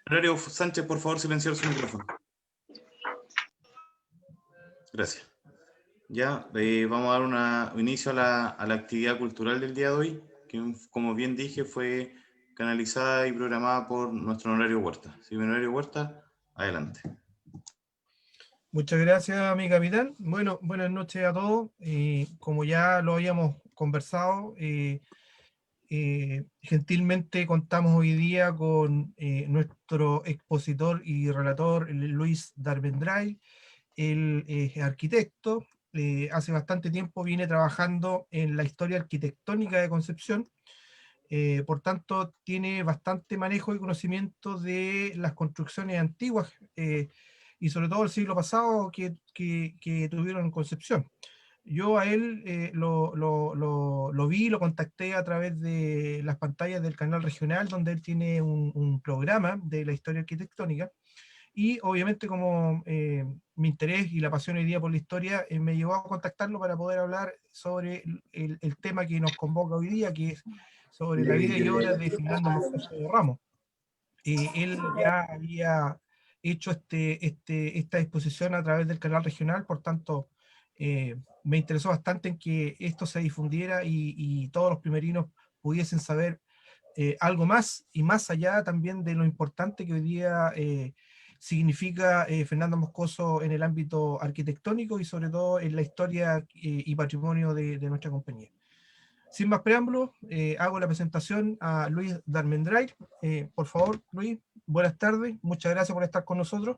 Honorario Sánchez, por favor, silenciar su micrófono. Gracias. Ya, vamos a dar un inicio a la actividad cultural del día de hoy, que como bien dije fue canalizada y programada por nuestro Honorario Huerta. Sí, Honorario Huerta, adelante. Muchas gracias, mi capitán. Bueno, buenas noches a todos. Como ya lo habíamos conversado, gentilmente contamos hoy día con nuestro expositor y relator, Luis Darvendray. Él es arquitecto. Hace bastante tiempo viene trabajando en la historia arquitectónica de Concepción. Por tanto, tiene bastante manejo y conocimiento de las construcciones antiguas, y sobre todo el siglo pasado que tuvieron en Concepción. Yo a él lo vi, lo contacté a través de las pantallas del canal regional, donde él tiene un programa de la historia arquitectónica, y obviamente como mi interés y la pasión hoy día por la historia me llevó a contactarlo para poder hablar sobre el tema que nos convoca hoy día, que es sobre la vida y obra de Fernando Moscoso Ramos. Él ya había hecho esta exposición a través del canal regional, por tanto, me interesó bastante en que esto se difundiera y todos los primerinos pudiesen saber algo más y más allá también de lo importante que hoy día significa Fernando Moscoso en el ámbito arquitectónico y sobre todo en la historia y patrimonio de nuestra compañía. Sin más preámbulos, hago la presentación a Luis Darmendray. Por favor, Luis, buenas tardes, muchas gracias por estar con nosotros.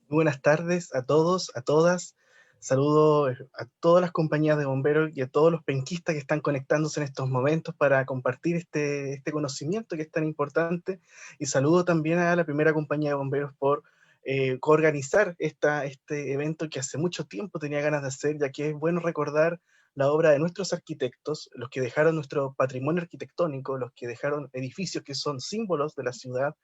Muy buenas tardes a todos, a todas. Saludo a todas las compañías de bomberos y a todos los penquistas que están conectándose en estos momentos para compartir este conocimiento que es tan importante. Y saludo también a la primera compañía de bomberos por coorganizar este evento que hace mucho tiempo tenía ganas de hacer, ya que es bueno recordar la obra de nuestros arquitectos, los que dejaron nuestro patrimonio arquitectónico, los que dejaron edificios que son símbolos de la ciudad,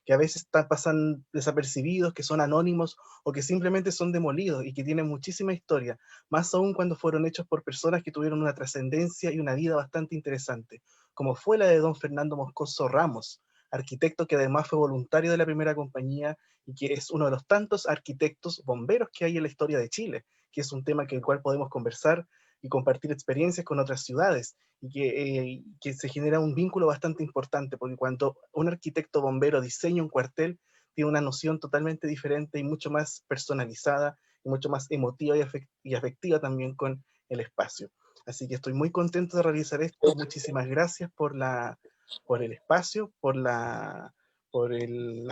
que a veces pasan desapercibidos, que son anónimos o que simplemente son demolidos y que tienen muchísima historia, más aún cuando fueron hechos por personas que tuvieron una trascendencia y una vida bastante interesante, como fue la de don Fernando Moscoso Ramos, arquitecto que además fue voluntario de la primera compañía y que es uno de los tantos arquitectos bomberos que hay en la historia de Chile, que es un tema que el cual podemos conversar y compartir experiencias con otras ciudades, y que se genera un vínculo bastante importante, porque cuando un arquitecto bombero diseña un cuartel, tiene una noción totalmente diferente y mucho más personalizada, y mucho más emotiva y afectiva también con el espacio. Así que estoy muy contento de realizar esto. Muchísimas gracias por el espacio, las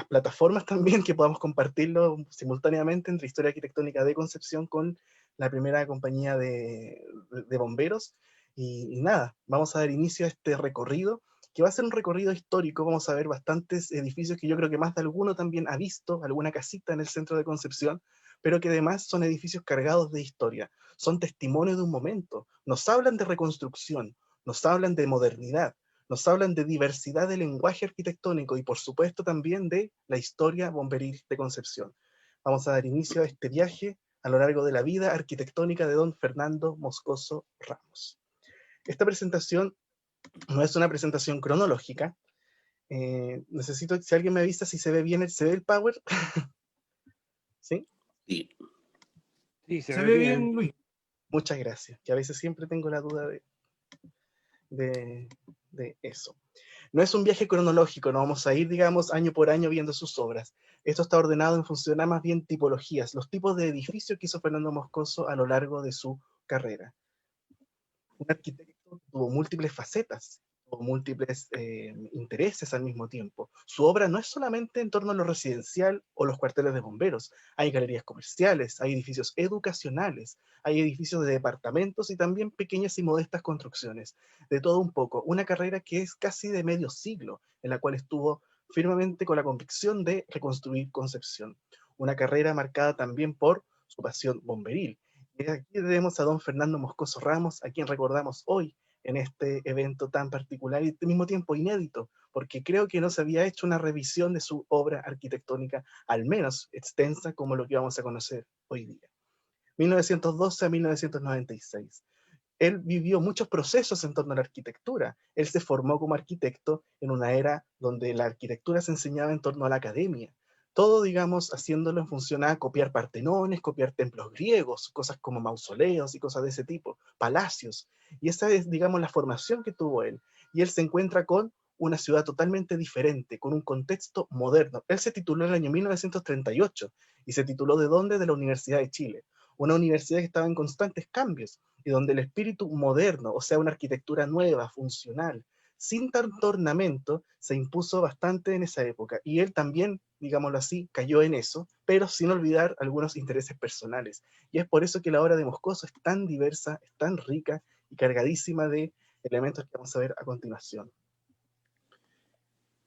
plataformas también, que podamos compartirlo simultáneamente entre Historia Arquitectónica de Concepción con la primera compañía de bomberos. Y nada, vamos a dar inicio a este recorrido, que va a ser un recorrido histórico. Vamos a ver bastantes edificios que yo creo que más de alguno también ha visto, alguna casita en el centro de Concepción, pero que además son edificios cargados de historia, son testimonios de un momento, nos hablan de reconstrucción, nos hablan de modernidad, nos hablan de diversidad de lenguaje arquitectónico y por supuesto también de la historia bomberil de Concepción. Vamos a dar inicio a este viaje a lo largo de la vida arquitectónica de don Fernando Moscoso Ramos. Esta presentación no es una presentación cronológica. Necesito, si alguien me avisa si se ve bien, ¿se ve el power? ¿Sí? Sí. Sí, se ve bien, Luis. Muchas gracias, que a veces siempre tengo la duda de eso. No es un viaje cronológico, no vamos a ir, digamos, año por año viendo sus obras. Esto está ordenado en función a más bien tipologías, los tipos de edificios que hizo Fernando Moscoso a lo largo de su carrera. Un arquitecto tuvo múltiples facetas, tuvo múltiples intereses al mismo tiempo. Su obra no es solamente en torno a lo residencial o los cuarteles de bomberos. Hay galerías comerciales, hay edificios educacionales, hay edificios de departamentos y también pequeñas y modestas construcciones. De todo un poco. Una carrera que es casi de medio siglo, en la cual estuvo firmemente con la convicción de reconstruir Concepción. Una carrera marcada también por su pasión bomberil. Y aquí tenemos a don Fernando Moscoso Ramos, a quien recordamos hoy en este evento tan particular y al mismo tiempo inédito, porque creo que no se había hecho una revisión de su obra arquitectónica, al menos extensa como lo que vamos a conocer hoy día. 1912 a 1996. él vivió muchos procesos en torno a la arquitectura. Él se formó como arquitecto en una era donde la arquitectura se enseñaba en torno a la academia. Todo, digamos, haciéndolo en función a copiar partenones, copiar templos griegos, cosas como mausoleos y cosas de ese tipo, palacios. Y esa es, digamos, la formación que tuvo él. Y él se encuentra con una ciudad totalmente diferente, con un contexto moderno. Él se tituló en el año 1938 y se tituló ¿de dónde? De la Universidad de Chile, una universidad que estaba en constantes cambios y donde el espíritu moderno, o sea, una arquitectura nueva, funcional, sin tanto ornamento, se impuso bastante en esa época. Y él también, digámoslo así, cayó en eso, pero sin olvidar algunos intereses personales. Y es por eso que la obra de Moscoso es tan diversa, es tan rica y cargadísima de elementos que vamos a ver a continuación.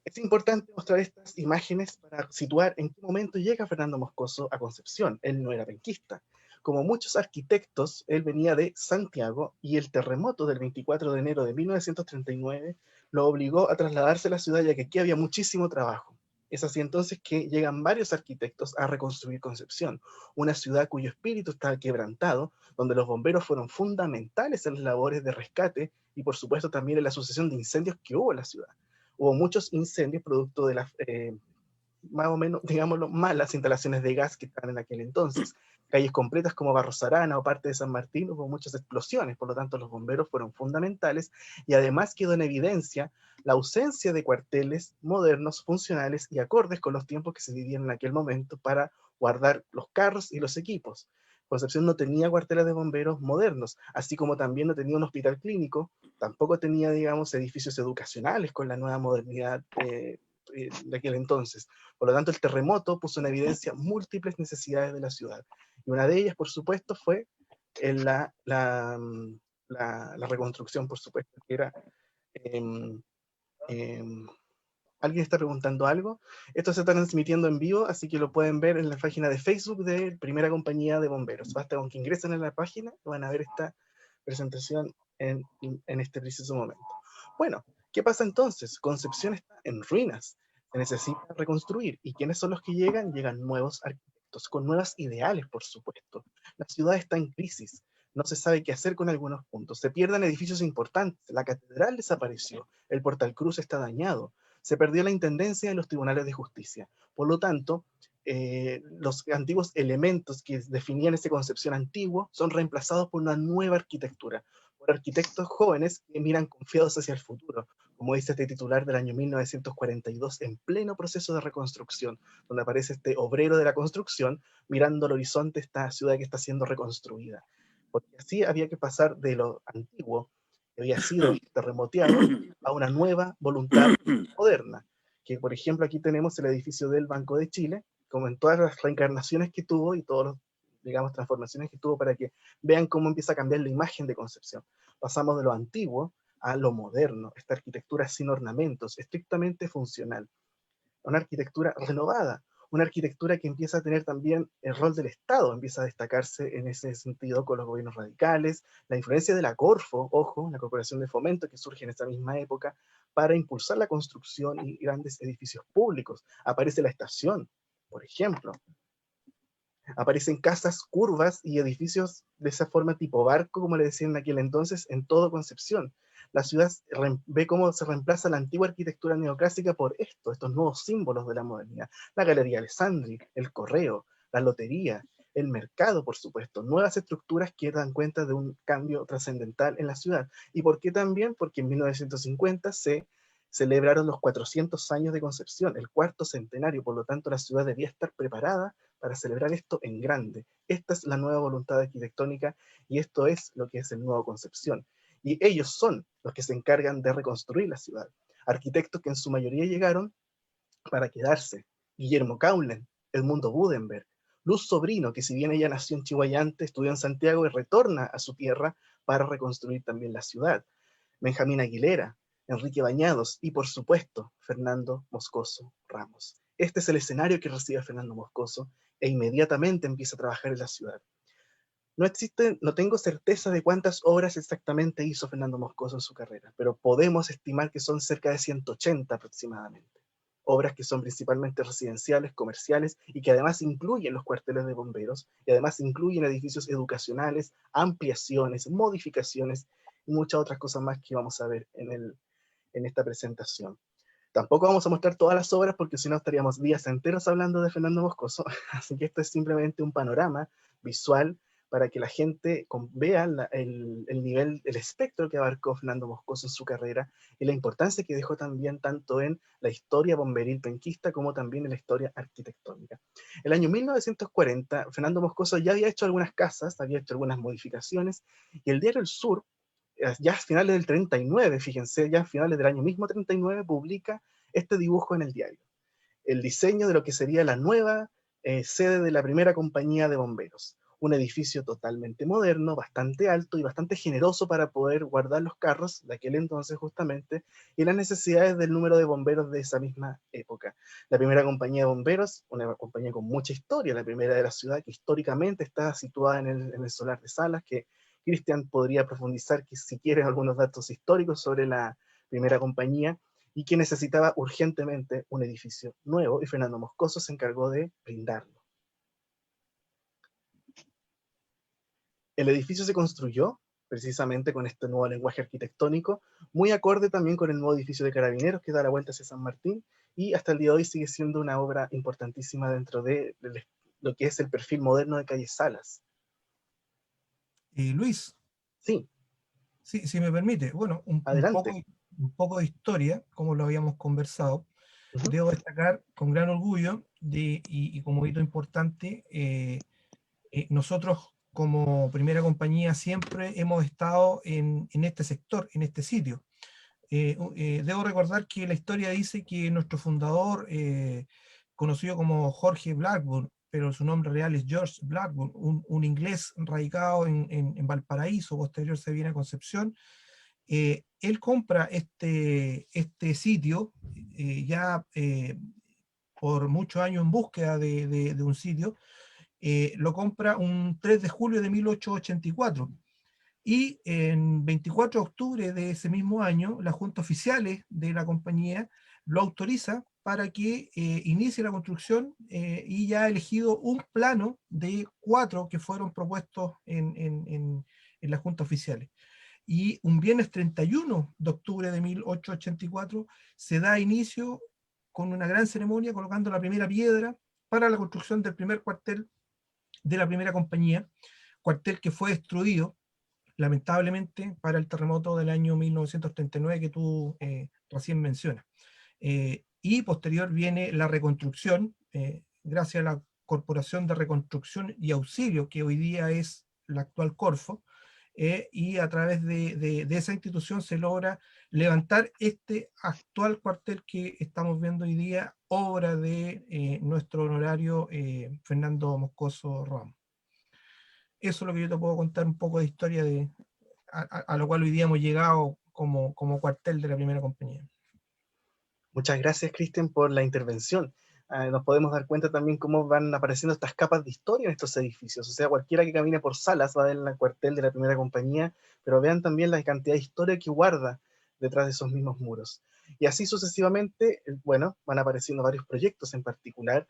Es importante mostrar estas imágenes para situar en qué momento llega Fernando Moscoso a Concepción. Él no era penquista. Como muchos arquitectos, él venía de Santiago y el terremoto del 24 de enero de 1939 lo obligó a trasladarse a la ciudad, ya que aquí había muchísimo trabajo. Es así entonces que llegan varios arquitectos a reconstruir Concepción, una ciudad cuyo espíritu estaba quebrantado, donde los bomberos fueron fundamentales en las labores de rescate y por supuesto también en la sucesión de incendios que hubo en la ciudad. Hubo muchos incendios producto de las, más o menos, digámoslo, malas instalaciones de gas que estaban en aquel entonces. Calles completas como Barros Arana o parte de San Martín hubo muchas explosiones, por lo tanto los bomberos fueron fundamentales y además quedó en evidencia la ausencia de cuarteles modernos, funcionales y acordes con los tiempos que se vivían en aquel momento para guardar los carros y los equipos. Concepción no tenía cuarteles de bomberos modernos, así como también no tenía un hospital clínico, tampoco tenía, digamos, edificios educacionales con la nueva modernidad de aquel entonces. Por lo tanto, el terremoto puso en evidencia múltiples necesidades de la ciudad. Y una de ellas, por supuesto, fue la reconstrucción, por supuesto, que era... Eh, eh, ¿Alguien está preguntando algo? Esto se está transmitiendo en vivo, así que lo pueden ver en la página de Facebook de Primera Compañía de Bomberos. Basta con que ingresen en la página y van a ver esta presentación en este preciso momento. Bueno, ¿qué pasa entonces? Concepción está en ruinas, se necesita reconstruir. ¿Y quiénes son los que llegan? Llegan nuevos arquitectos, con nuevos ideales, por supuesto. La ciudad está en crisis, no se sabe qué hacer con algunos puntos. Se pierden edificios importantes, la catedral desapareció, el Portal Cruz está dañado, se perdió la intendencia de los tribunales de justicia. Por lo tanto, los antiguos elementos que definían esa concepción antigua son reemplazados por una nueva arquitectura, por arquitectos jóvenes que miran confiados hacia el futuro, como dice este titular del año 1942, en pleno proceso de reconstrucción, donde aparece este obrero de la construcción mirando al horizonte esta ciudad que está siendo reconstruida. Porque así había que pasar de lo antiguo, que había sido terremoteado, a una nueva voluntad moderna, que por ejemplo aquí tenemos el edificio del Banco de Chile, como en todas las reencarnaciones que tuvo y todas las, digamos, transformaciones que tuvo para que vean cómo empieza a cambiar la imagen de Concepción. Pasamos de lo antiguo a lo moderno, esta arquitectura sin ornamentos, estrictamente funcional, una arquitectura renovada, una arquitectura que empieza a tener también el rol del Estado, empieza a destacarse en ese sentido con los gobiernos radicales, la influencia de la Corfo, ojo, la Corporación de Fomento que surge en esa misma época, para impulsar la construcción y grandes edificios públicos. Aparece la estación, por ejemplo. Aparecen casas curvas y edificios de esa forma tipo barco, como le decían en aquel entonces, en todo Concepción. La ciudad ve cómo se reemplaza la antigua arquitectura neoclásica por estos nuevos símbolos de la modernidad. La Galería Alessandri, el correo, la lotería, el mercado, por supuesto. Nuevas estructuras que dan cuenta de un cambio trascendental en la ciudad. ¿Y por qué también? Porque en 1950 se celebraron los 400 años de Concepción, el cuarto centenario. Por lo tanto, la ciudad debía estar preparada para celebrar esto en grande. Esta es la nueva voluntad arquitectónica y esto es lo que es el nuevo Concepción. Y ellos son los que se encargan de reconstruir la ciudad. Arquitectos que en su mayoría llegaron para quedarse. Guillermo Caulen, Edmundo Budenberg, Luz Sobrino, que si bien ella nació en Chihuayante, estudió en Santiago y retorna a su tierra para reconstruir también la ciudad. Benjamín Aguilera, Enrique Bañados y, por supuesto, Fernando Moscoso Ramos. Este es el escenario que recibe Fernando Moscoso e inmediatamente empieza a trabajar en la ciudad. No tengo certeza de cuántas obras exactamente hizo Fernando Moscoso en su carrera, pero podemos estimar que son cerca de 180 aproximadamente. obras que son principalmente residenciales, comerciales, y que además incluyen los cuarteles de bomberos, y además incluyen edificios educacionales, ampliaciones, modificaciones, y muchas otras cosas más que vamos a ver en esta presentación. Tampoco vamos a mostrar todas las obras porque si no estaríamos días enteros hablando de Fernando Moscoso, así que esto es simplemente un panorama visual para que la gente vea el nivel, el espectro que abarcó Fernando Moscoso en su carrera y la importancia que dejó también tanto en la historia bomberil penquista como también en la historia arquitectónica. El año 1940, Fernando Moscoso ya había hecho algunas casas, había hecho algunas modificaciones, y el diario El Sur, ya a finales del 39, fíjense, ya a finales del año mismo 39, publica este dibujo en el diario. El diseño de lo que sería la nueva sede de la primera compañía de bomberos. Un edificio totalmente moderno, bastante alto y bastante generoso para poder guardar los carros de aquel entonces justamente y las necesidades del número de bomberos de esa misma época. La primera compañía de bomberos, una compañía con mucha historia, la primera de la ciudad que históricamente está situada en el Solar de Salas, que Cristian podría profundizar si quiere algunos datos históricos sobre la primera compañía, y que necesitaba urgentemente un edificio nuevo, y Fernando Moscoso se encargó de brindarlo. El edificio se construyó precisamente con este nuevo lenguaje arquitectónico, muy acorde también con el nuevo edificio de Carabineros que da la vuelta hacia San Martín, y hasta el día de hoy sigue siendo una obra importantísima dentro de lo que es el perfil moderno de Calle Salas. Luis, Sí, si me permite, bueno, adelante. un poco de historia, como lo habíamos conversado. Debo destacar con gran orgullo y como hito importante, nosotros como primera compañía siempre hemos estado en este sector, en este sitio. Debo recordar que la historia dice que nuestro fundador, conocido como Jorge Blackburn, pero su nombre real es George Blackburn, un inglés radicado en Valparaíso, posterior se viene a Concepción. Él compra este sitio ya por muchos años en búsqueda de un sitio. Lo compra un 3 de julio de 1884. Y en 24 de octubre de ese mismo año, las juntas oficiales de la compañía lo autoriza para que inicie la construcción, y ya ha elegido un plano de 4 que fueron propuestos en las juntas oficiales. Y un viernes 31 de octubre de 1884 se da inicio con una gran ceremonia colocando la primera piedra para la construcción del primer cuartel de la primera compañía, cuartel que fue destruido lamentablemente para el terremoto del año 1939 que tú recién mencionas. Y posterior viene la reconstrucción, gracias a la Corporación de Reconstrucción y Auxilio, que hoy día es la actual Corfo, y a través de esa institución se logra levantar este actual cuartel que estamos viendo hoy día, obra de nuestro honorario Fernando Moscoso Ramos. Eso es lo que yo te puedo contar un poco de historia a lo cual hoy día hemos llegado como cuartel de la primera compañía. Muchas gracias, Cristian, por la intervención. Nos podemos dar cuenta también cómo van apareciendo estas capas de historia en estos edificios. O sea, cualquiera que camine por Salas va a ver el cuartel de la primera compañía, pero vean también la cantidad de historia que guarda detrás de esos mismos muros. Y así sucesivamente, bueno, van apareciendo varios proyectos en particular.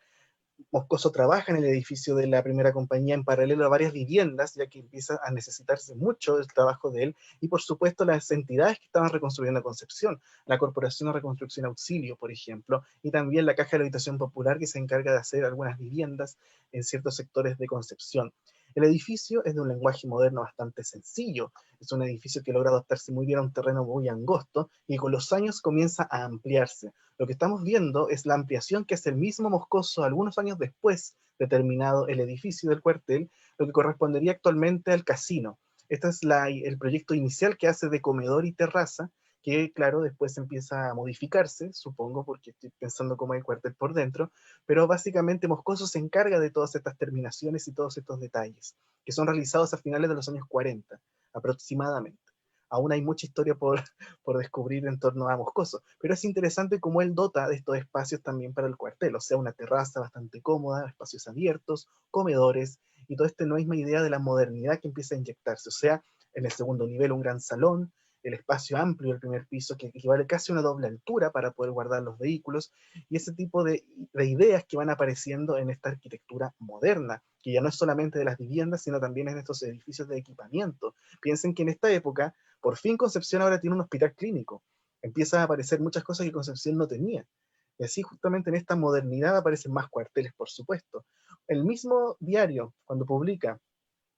Moscoso trabaja en el edificio de la primera compañía en paralelo a varias viviendas, ya que empieza a necesitarse mucho el trabajo de él, y por supuesto las entidades que estaban reconstruyendo Concepción, la Corporación de Reconstrucción Auxilio, por ejemplo, y también la Caja de la Habitación Popular, que se encarga de hacer algunas viviendas en ciertos sectores de Concepción. El edificio es de un lenguaje moderno bastante sencillo, es un edificio que logra adaptarse muy bien a un terreno muy angosto y con los años comienza a ampliarse. Lo que estamos viendo es la ampliación que hace el mismo Moscoso algunos años después de terminado el edificio del cuartel, lo que correspondería actualmente al casino. Este es el proyecto inicial que hace de comedor y terraza, que claro, después empieza a modificarse, supongo, porque estoy pensando cómo es el cuartel por dentro, pero básicamente Moscoso se encarga de todas estas terminaciones y todos estos detalles, que son realizados a finales de los años 40, aproximadamente. Aún hay mucha historia por descubrir en torno a Moscoso, pero es interesante cómo él dota de estos espacios también para el cuartel, o sea, una terraza bastante cómoda, espacios abiertos, comedores, y toda esta misma idea de la modernidad que empieza a inyectarse, o sea, en el segundo nivel un gran salón, el espacio amplio del primer piso, que equivale casi a una doble altura para poder guardar los vehículos, y ese tipo de ideas que van apareciendo en esta arquitectura moderna, que ya no es solamente de las viviendas, sino también en estos edificios de equipamiento. Piensen que en esta época, por fin Concepción ahora tiene un hospital clínico. Empiezan a aparecer muchas cosas que Concepción no tenía. Y así justamente en esta modernidad aparecen más cuarteles, por supuesto. El mismo diario, cuando publica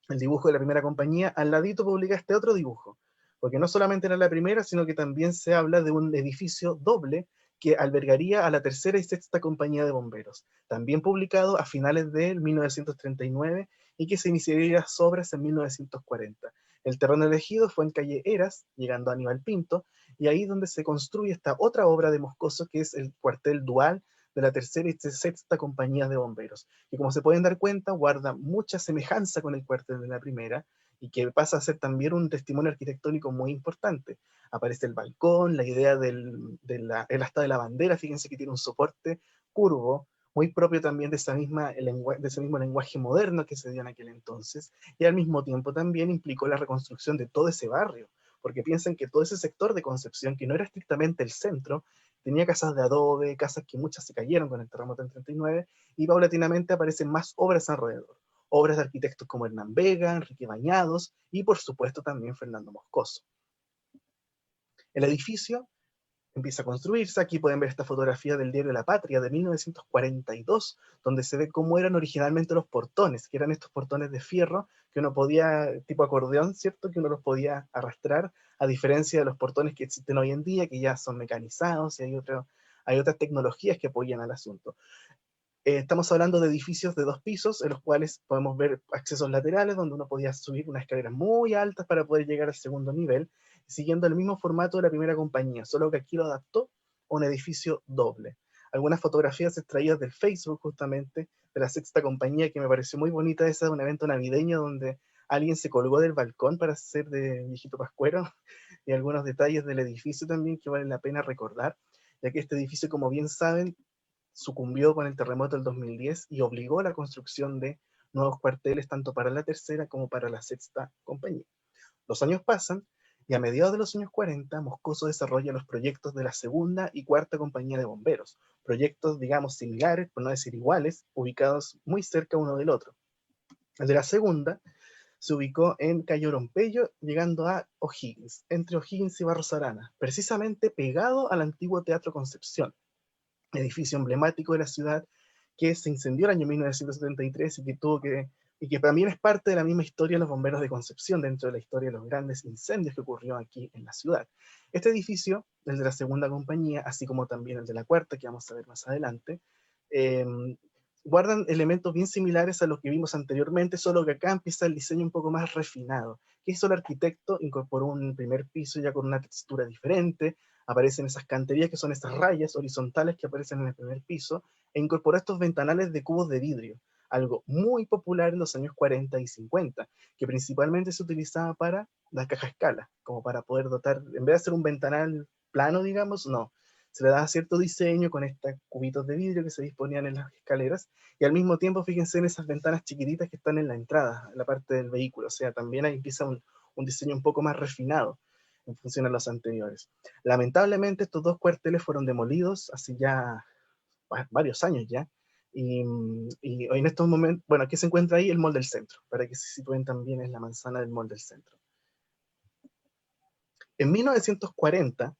el dibujo de la primera compañía, al ladito publica este otro dibujo, porque no solamente era la primera, sino que también se habla de un edificio doble que albergaría a la tercera y sexta compañía de bomberos, también publicado a finales de 1939 y que se iniciaría las obras en 1940. El terreno elegido fue en calle Eras, llegando a Aníbal Pinto, y ahí donde se construye esta otra obra de Moscoso, que es el cuartel dual de la tercera y sexta compañía de bomberos, que como se pueden dar cuenta guarda mucha semejanza con el cuartel de la primera y que pasa a ser también un testimonio arquitectónico muy importante. Aparece el balcón, la idea el asta de la bandera, fíjense que tiene un soporte curvo, muy propio también de ese mismo lenguaje moderno que se dio en aquel entonces, y al mismo tiempo también implicó la reconstrucción de todo ese barrio, porque piensen que todo ese sector de Concepción, que no era estrictamente el centro, tenía casas de adobe, casas que muchas se cayeron con el terremoto del 39, y paulatinamente aparecen más obras alrededor. Obras de arquitectos como Hernán Vega, Enrique Bañados y por supuesto también Fernando Moscoso. El edificio empieza a construirse. Aquí pueden ver esta fotografía del diario La Patria de 1942, donde se ve cómo eran originalmente los portones, que eran estos portones de fierro que uno podía, tipo acordeón, ¿cierto? Que uno los podía arrastrar, a diferencia de los portones que existen hoy en día, que ya son mecanizados y hay otras tecnologías que apoyan al asunto. Estamos hablando de edificios de 2 pisos, en los cuales podemos ver accesos laterales, donde uno podía subir unas escaleras muy altas para poder llegar al segundo nivel, siguiendo el mismo formato de la primera compañía, solo que aquí lo adaptó a un edificio doble. Algunas fotografías extraídas del Facebook, justamente, de la sexta compañía, que me pareció muy bonita, esa de un evento navideño donde alguien se colgó del balcón para hacer de viejito pascuero, y algunos detalles del edificio también que vale la pena recordar, ya que este edificio, como bien saben, sucumbió con el terremoto del 2010 y obligó a la construcción de nuevos cuarteles tanto para la tercera como para la sexta compañía. Los años pasan y a mediados de los años 40 Moscoso desarrolla los proyectos de la segunda y cuarta compañía de bomberos, proyectos digamos similares, por no decir iguales, ubicados muy cerca uno del otro. El de la segunda se ubicó en Cayo Orompeyo, llegando a O'Higgins, entre O'Higgins y Barros Arana, precisamente pegado al antiguo Teatro Concepción, edificio emblemático de la ciudad que se incendió el año 1973 y que también es parte de la misma historia de los bomberos de Concepción, dentro de la historia de los grandes incendios que ocurrió aquí en la ciudad. Este edificio, el de la segunda compañía, así como también el de la cuarta, que vamos a ver más adelante, eh, guardan elementos bien similares a los que vimos anteriormente, solo que acá empieza el diseño un poco más refinado. ¿Qué hizo el arquitecto? Incorporó un primer piso ya con una textura diferente, aparecen esas canterías que son estas rayas horizontales que aparecen en el primer piso, e incorporó estos ventanales de cubos de vidrio, algo muy popular en los años 40 y 50, que principalmente se utilizaba para la caja escala, como para poder dotar, en vez de hacer un ventanal plano, digamos, no, se le daba cierto diseño con estos cubitos de vidrio que se disponían en las escaleras, y al mismo tiempo fíjense en esas ventanas chiquititas que están en la entrada, en la parte del vehículo, o sea, también ahí empieza un diseño un poco más refinado en función a los anteriores. Lamentablemente estos 2 cuarteles fueron demolidos hace ya varios años ya, y en estos momentos, bueno, aquí se encuentra ahí el Mall del Centro, para que se sitúen también en la manzana del Mall del Centro. En 1940,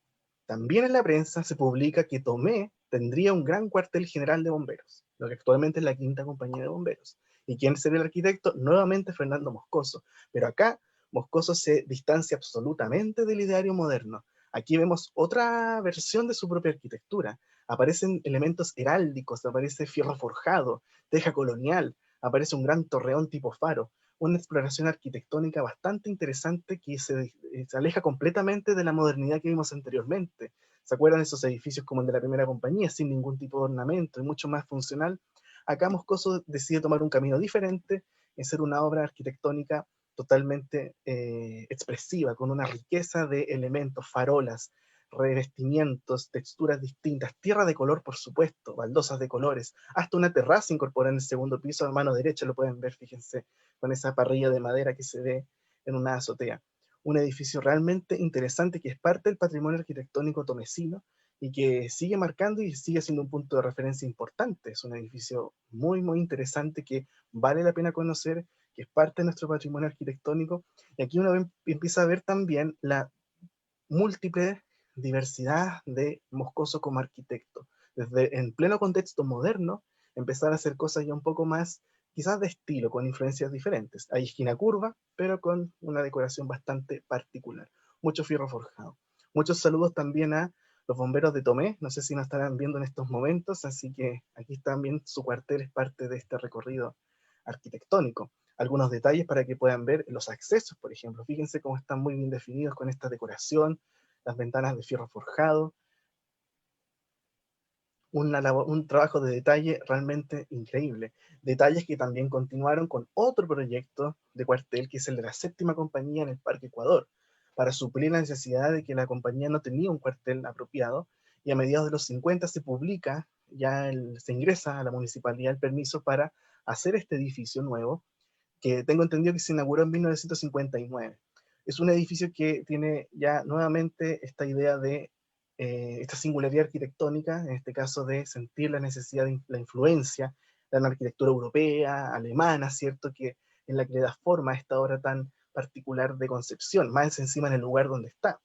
también en la prensa se publica que Tomé tendría un gran cuartel general de bomberos, lo que actualmente es la quinta compañía de bomberos. ¿Y quién sería el arquitecto? Nuevamente Fernando Moscoso, pero acá Moscoso se distancia absolutamente del ideario moderno. Aquí vemos otra versión de su propia arquitectura. Aparecen elementos heráldicos, aparece fierro forjado, teja colonial, aparece un gran torreón tipo faro, una exploración arquitectónica bastante interesante que se aleja completamente de la modernidad que vimos anteriormente. ¿Se acuerdan de esos edificios como el de la primera compañía, sin ningún tipo de ornamento y mucho más funcional? Acá Moscoso decide tomar un camino diferente y hacer una obra arquitectónica totalmente expresiva, con una riqueza de elementos, farolas, revestimientos, texturas distintas, tierra de color, por supuesto, baldosas de colores, hasta una terraza incorporada en el segundo piso, a mano derecha lo pueden ver, fíjense, con esa parrilla de madera que se ve en una azotea. un edificio realmente interesante que es parte del patrimonio arquitectónico tomesino y que sigue marcando y sigue siendo un punto de referencia importante. Es un edificio muy, muy interesante que vale la pena conocer, que es parte de nuestro patrimonio arquitectónico. Y aquí uno empieza a ver también la múltiple diversidad de Moscoso como arquitecto. Desde en pleno contexto moderno, empezar a hacer cosas ya un poco más, quizás de estilo, con influencias diferentes. Hay esquina curva, pero con una decoración bastante particular. Mucho fierro forjado. Muchos saludos también a los bomberos de Tomé, no sé si nos estarán viendo en estos momentos, así que aquí también su cuartel es parte de este recorrido arquitectónico. Algunos detalles para que puedan ver los accesos, por ejemplo. Fíjense cómo están muy bien definidos con esta decoración, las ventanas de fierro forjado, un trabajo de detalle realmente increíble. Detalles que también continuaron con otro proyecto de cuartel, que es el de la séptima compañía en el Parque Ecuador, para suplir la necesidad de que la compañía no tenía un cuartel apropiado, y a mediados de los 50 se publica, se ingresa a la municipalidad el permiso para hacer este edificio nuevo, que tengo entendido que se inauguró en 1959. Es un edificio que tiene ya nuevamente esta idea de esta singularidad arquitectónica, en este caso de sentir la necesidad de la influencia de la arquitectura europea, alemana, ¿cierto? Que en la que le da forma a esta obra tan particular de concepción, más encima en el lugar donde está,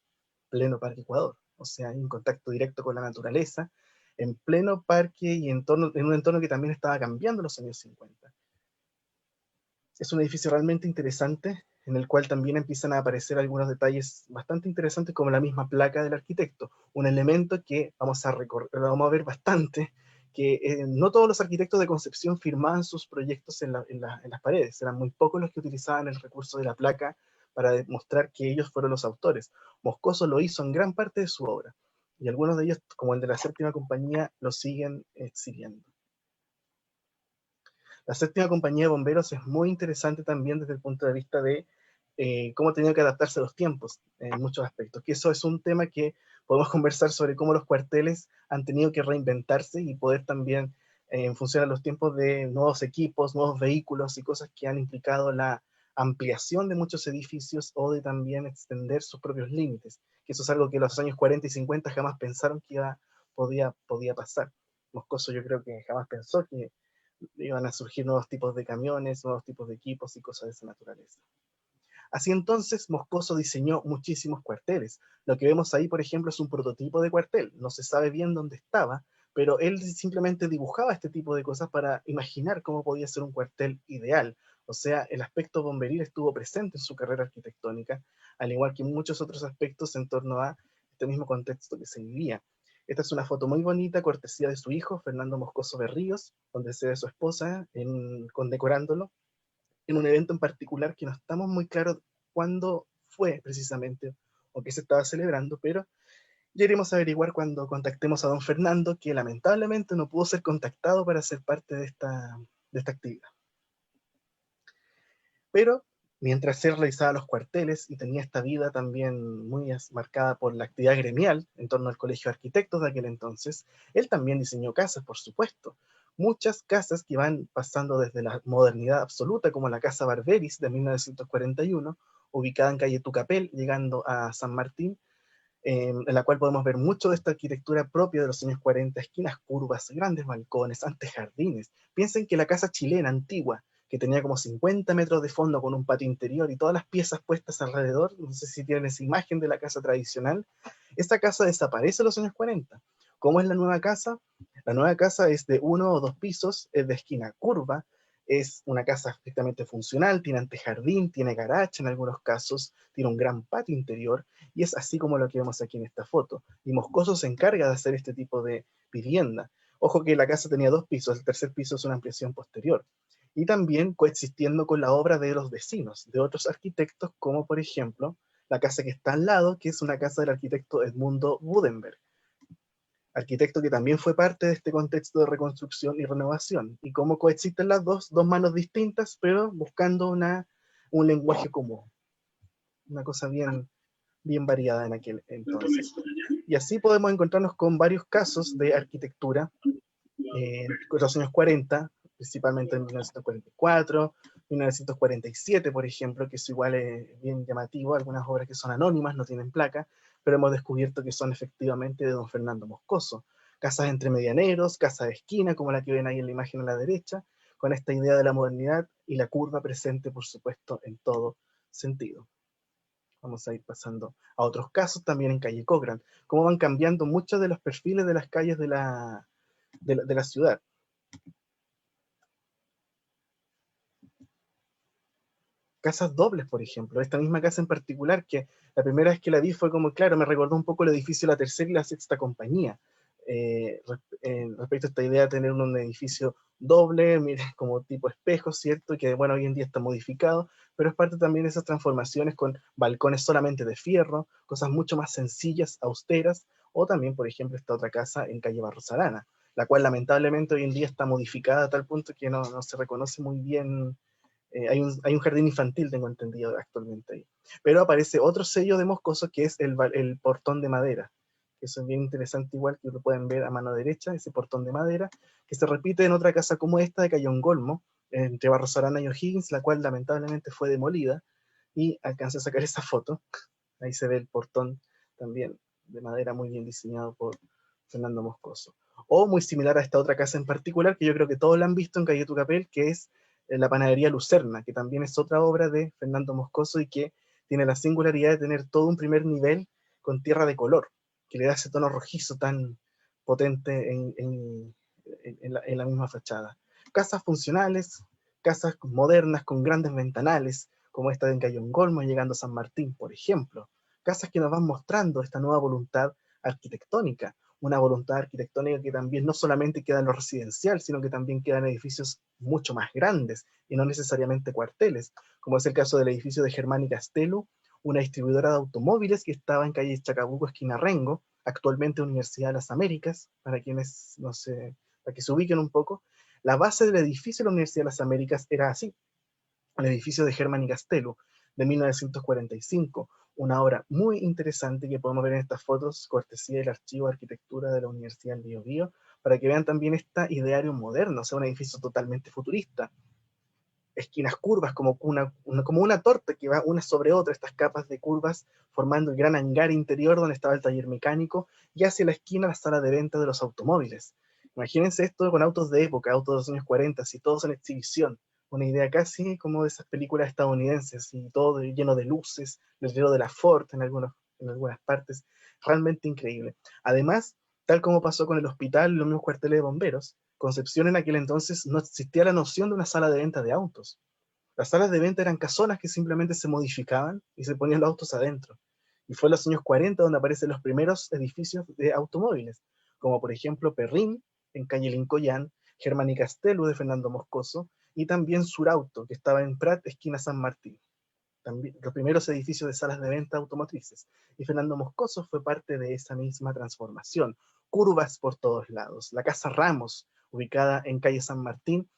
pleno Parque Ecuador, o sea, en contacto directo con la naturaleza, en pleno parque y en un entorno que también estaba cambiando en los años 50. Es un edificio realmente interesante, en el cual también empiezan a aparecer algunos detalles bastante interesantes, como la misma placa del arquitecto, un elemento que vamos a ver bastante, que no todos los arquitectos de Concepción firmaban sus proyectos en las paredes, eran muy pocos los que utilizaban el recurso de la placa para demostrar que ellos fueron los autores. Moscoso lo hizo en gran parte de su obra, y algunos de ellos, como el de la séptima compañía, lo siguen exhibiendo. La séptima compañía de bomberos es muy interesante también desde el punto de vista de cómo ha tenido que adaptarse a los tiempos en muchos aspectos, que eso es un tema que podemos conversar sobre cómo los cuarteles han tenido que reinventarse y poder también, en función a los tiempos de nuevos equipos, nuevos vehículos y cosas que han implicado la ampliación de muchos edificios o de también extender sus propios límites, que eso es algo que en los años 40 y 50 jamás pensaron que podía pasar. Moscoso yo creo que jamás pensó que iban a surgir nuevos tipos de camiones, nuevos tipos de equipos y cosas de esa naturaleza. Así entonces, Moscoso diseñó muchísimos cuarteles. Lo que vemos ahí, por ejemplo, es un prototipo de cuartel. No se sabe bien dónde estaba, pero él simplemente dibujaba este tipo de cosas para imaginar cómo podía ser un cuartel ideal. O sea, el aspecto bomberil estuvo presente en su carrera arquitectónica, al igual que muchos otros aspectos en torno a este mismo contexto que se vivía. Esta es una foto muy bonita, cortesía de su hijo, Fernando Moscoso Berríos, donde se ve a su esposa condecorándolo en un evento en particular que no estamos muy claros cuándo fue precisamente o qué se estaba celebrando, pero ya iremos a averiguar cuando contactemos a don Fernando, que lamentablemente no pudo ser contactado para ser parte de esta actividad. Pero mientras él realizaba los cuarteles y tenía esta vida también muy marcada por la actividad gremial en torno al Colegio de Arquitectos de aquel entonces, él también diseñó casas, por supuesto. Muchas casas que van pasando desde la modernidad absoluta, como la Casa Barberis de 1941, ubicada en calle Tucapel, llegando a San Martín, en la cual podemos ver mucho de esta arquitectura propia de los años 40, esquinas curvas, grandes balcones, antejardines. Piensen que la casa chilena antigua, que tenía como 50 metros de fondo con un patio interior y todas las piezas puestas alrededor, no sé si tienen esa imagen de la casa tradicional, esta casa desaparece en los años 40. ¿Cómo es la nueva casa? La nueva casa es de 1 o 2 pisos, es de esquina curva, es una casa estrictamente funcional, tiene antejardín, tiene garage en algunos casos, tiene un gran patio interior, y es así como lo que vemos aquí en esta foto. Y Moscoso se encarga de hacer este tipo de vivienda. Ojo que la casa tenía 2 pisos, el tercer piso es una ampliación posterior. Y también coexistiendo con la obra de los vecinos, de otros arquitectos, como por ejemplo la casa que está al lado, que es una casa del arquitecto Edmundo Budenberg, arquitecto que también fue parte de este contexto de reconstrucción y renovación, y cómo coexisten las dos manos distintas, pero buscando un lenguaje común, una cosa bien variada en aquel entonces. Y así podemos encontrarnos con varios casos de arquitectura en los años 40, principalmente en 1944, 1947, por ejemplo, que es igual bien llamativo, algunas obras que son anónimas, no tienen placa, pero hemos descubierto que son efectivamente de don Fernando Moscoso. Casas entre medianeros, casa de esquina, como la que ven ahí en la imagen a la derecha, con esta idea de la modernidad y la curva presente, por supuesto, en todo sentido. Vamos a ir pasando a otros casos también en calle Cochran, cómo van cambiando muchos de los perfiles de las calles de la ciudad. Casas dobles, por ejemplo, esta misma casa en particular, que la primera vez que la vi fue como, claro, me recordó un poco el edificio de la tercera y la sexta compañía, respecto a esta idea de tener un edificio doble, mire, como tipo espejo, ¿cierto? Que bueno, hoy en día está modificado, pero es parte también de esas transformaciones con balcones solamente de fierro, cosas mucho más sencillas, austeras, o también, por ejemplo, esta otra casa en calle Barros Arana, la cual lamentablemente hoy en día está modificada a tal punto que no se reconoce muy bien. Hay un jardín infantil, tengo entendido, actualmente ahí. Pero aparece otro sello de Moscoso, que es el portón de madera. Eso es bien interesante, igual que lo pueden ver a mano derecha, ese portón de madera, que se repite en otra casa como esta de Cayongolmo, entre Barros Arana y O'Higgins, la cual lamentablemente fue demolida, y alcancé a sacar esa foto. Ahí se ve el portón también de madera muy bien diseñado por Fernando Moscoso. O muy similar a esta otra casa en particular, que yo creo que todos la han visto en calle Tucapel, que es la panadería Lucerna, que también es otra obra de Fernando Moscoso y que tiene la singularidad de tener todo un primer nivel con tierra de color, que le da ese tono rojizo tan potente en la misma fachada. Casas funcionales, casas modernas con grandes ventanales, como esta de Cayongolmo llegando a San Martín, por ejemplo. Casas que nos van mostrando esta nueva voluntad arquitectónica, una voluntad arquitectónica que también no solamente queda en lo residencial, sino que también queda en edificios mucho más grandes y no necesariamente cuarteles, como es el caso del edificio de Germánica Stelu, una distribuidora de automóviles que estaba en calle Chacabuco, esquina Rengo, actualmente Universidad de las Américas, para quienes no sé, para que se ubiquen un poco. La base del edificio de la Universidad de las Américas era así, el edificio de Germánica Stelu, de 1945, una obra muy interesante que podemos ver en estas fotos, cortesía del Archivo de Arquitectura de la Universidad del Biobío, para que vean también este ideario moderno, o sea, un edificio totalmente futurista. Esquinas curvas, como una torta que va una sobre otra, estas capas de curvas, formando el gran hangar interior donde estaba el taller mecánico, y hacia la esquina la sala de venta de los automóviles. Imagínense esto con autos de época, autos de los años 40, y todos en exhibición. Una idea casi como de esas películas estadounidenses, y todo lleno de luces, letrero de la Ford en algunas partes, realmente increíble. Además, tal como pasó con el hospital y los mismos cuarteles de bomberos, Concepción en aquel entonces no existía la noción de una sala de venta de autos. Las salas de venta eran casonas que simplemente se modificaban y se ponían los autos adentro. Y fue en los años 40 donde aparecen los primeros edificios de automóviles, como por ejemplo Perrin, en calle Lincollán, Germánica Stelu de Fernando Moscoso, y también Surauto, que estaba en Prat, esquina San Martín. También, los primeros edificios de salas de venta automotrices. Y Fernando Moscoso fue parte de esa misma transformación. Curvas por todos lados. La Casa Ramos, ubicada en calle San Martín,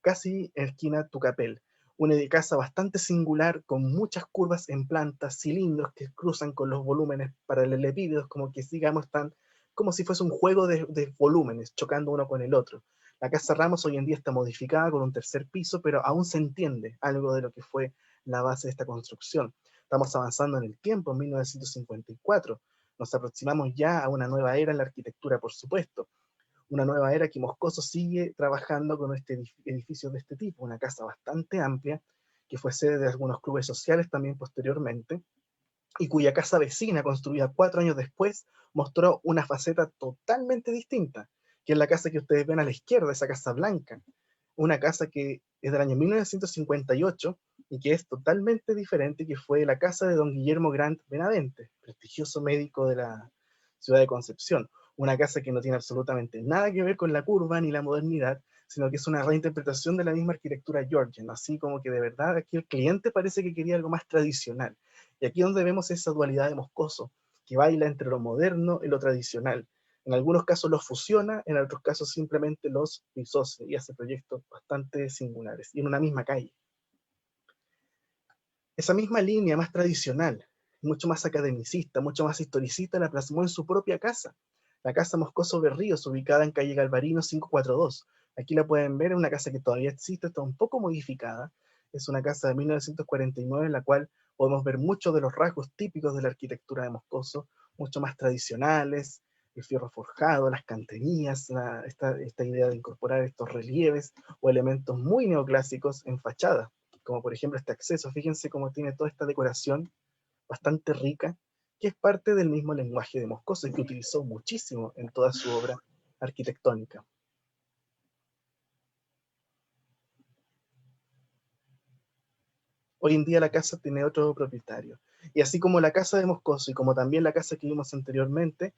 casi en esquina Tucapel. Una casa bastante singular, con muchas curvas en plantas, cilindros que cruzan con los volúmenes paralelepípedos, como que digamos están como si fuese un juego de volúmenes, chocando uno con el otro. La Casa Ramos hoy en día está modificada con un tercer piso, pero aún se entiende algo de lo que fue la base de esta construcción. Estamos avanzando en el tiempo, en 1954. Nos aproximamos ya a una nueva era en la arquitectura, por supuesto. Una nueva era que Moscoso sigue trabajando con este edificio de este tipo, una casa bastante amplia, que fue sede de algunos clubes sociales también posteriormente, y cuya casa vecina, construida 4 años después, mostró una faceta totalmente distinta, que es la casa que ustedes ven a la izquierda, esa casa blanca, una casa que es del año 1958 y que es totalmente diferente, que fue la casa de don Guillermo Grant Benavente, prestigioso médico de la ciudad de Concepción. Una casa que no tiene absolutamente nada que ver con la curva ni la modernidad, sino que es una reinterpretación de la misma arquitectura georgiana, así como que de verdad aquí el cliente parece que quería algo más tradicional. Y aquí es donde vemos esa dualidad de Moscoso, que baila entre lo moderno y lo tradicional. En algunos casos los fusiona, en otros casos simplemente los disocia y hace proyectos bastante singulares, y en una misma calle. Esa misma línea más tradicional, mucho más academicista, mucho más historicista, la plasmó en su propia casa, la Casa Moscoso Berríos, ubicada en calle Galvarino 542. Aquí la pueden ver, es una casa que todavía existe, está un poco modificada, Es una casa de 1949 en la cual podemos ver muchos de los rasgos típicos de la arquitectura de Moscoso, mucho más tradicionales, el fierro forjado, las canterías, esta idea de incorporar estos relieves o elementos muy neoclásicos en fachada, como por ejemplo este acceso. Fíjense cómo tiene toda esta decoración bastante rica, que es parte del mismo lenguaje de Moscoso y que utilizó muchísimo en toda su obra arquitectónica. Hoy en día la casa tiene otro propietario. Y así como la casa de Moscoso y como también la casa que vimos anteriormente,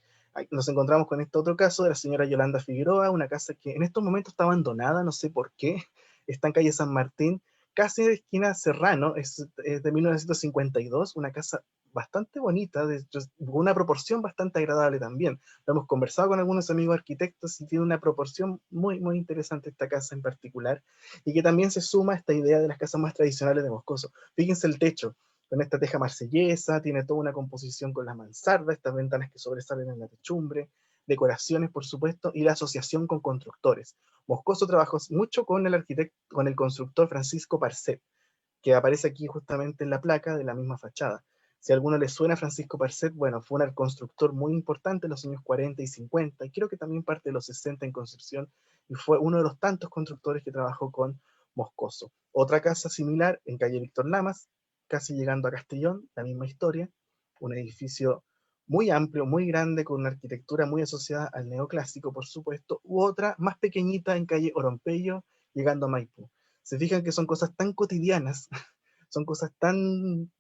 nos encontramos con este otro caso de la señora Yolanda Figueroa, una casa que en estos momentos está abandonada, no sé por qué, está en calle San Martín, casi de esquina Serrano, es de 1952, una casa bastante bonita, de una proporción bastante agradable también. Lo hemos conversado con algunos amigos arquitectos y tiene una proporción muy, muy interesante esta casa en particular, y que también se suma a esta idea de las casas más tradicionales de Moscoso. Fíjense el techo, con esta teja marsellesa, tiene toda una composición con la mansarda, estas ventanas que sobresalen en la techumbre, decoraciones, por supuesto, y la asociación con constructores. Moscoso trabajó mucho con el arquitecto, con el constructor Francisco Parcet, que aparece aquí justamente en la placa de la misma fachada. Si a alguno le suena Francisco Parcet, bueno, fue un constructor muy importante en los años 40 y 50, y creo que también parte de los 60 en Concepción, y fue uno de los tantos constructores que trabajó con Moscoso. Otra casa similar en calle Víctor Lamas, casi llegando a Castellón, la misma historia, un edificio muy amplio, muy grande, con una arquitectura muy asociada al neoclásico, por supuesto, u otra más pequeñita en calle Orompeyo, llegando a Maipú. Se fijan que son cosas tan cotidianas, son cosas tan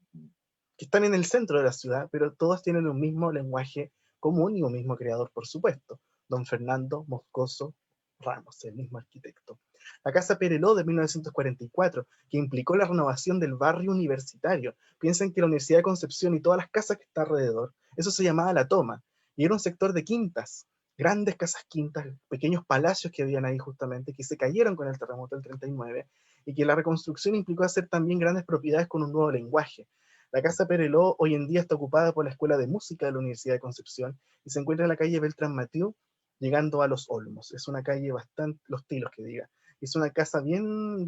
que están en el centro de la ciudad, pero todas tienen un mismo lenguaje común y un mismo creador, por supuesto, don Fernando Moscoso Ramos, el mismo arquitecto. La Casa Pereló de 1944, que implicó la renovación del barrio universitario. Piensen que la Universidad de Concepción y todas las casas que está alrededor, eso se llamaba La Toma, y era un sector de quintas, grandes casas quintas, pequeños palacios que habían ahí justamente, que se cayeron con el terremoto del 39, y que la reconstrucción implicó hacer también grandes propiedades con un nuevo lenguaje. La Casa Pereló hoy en día está ocupada por la Escuela de Música de la Universidad de Concepción y se encuentra en la calle Beltrán Mathieu, llegando a Los Olmos. Es una calle bastante, Los Tilos que diga. Es una casa bien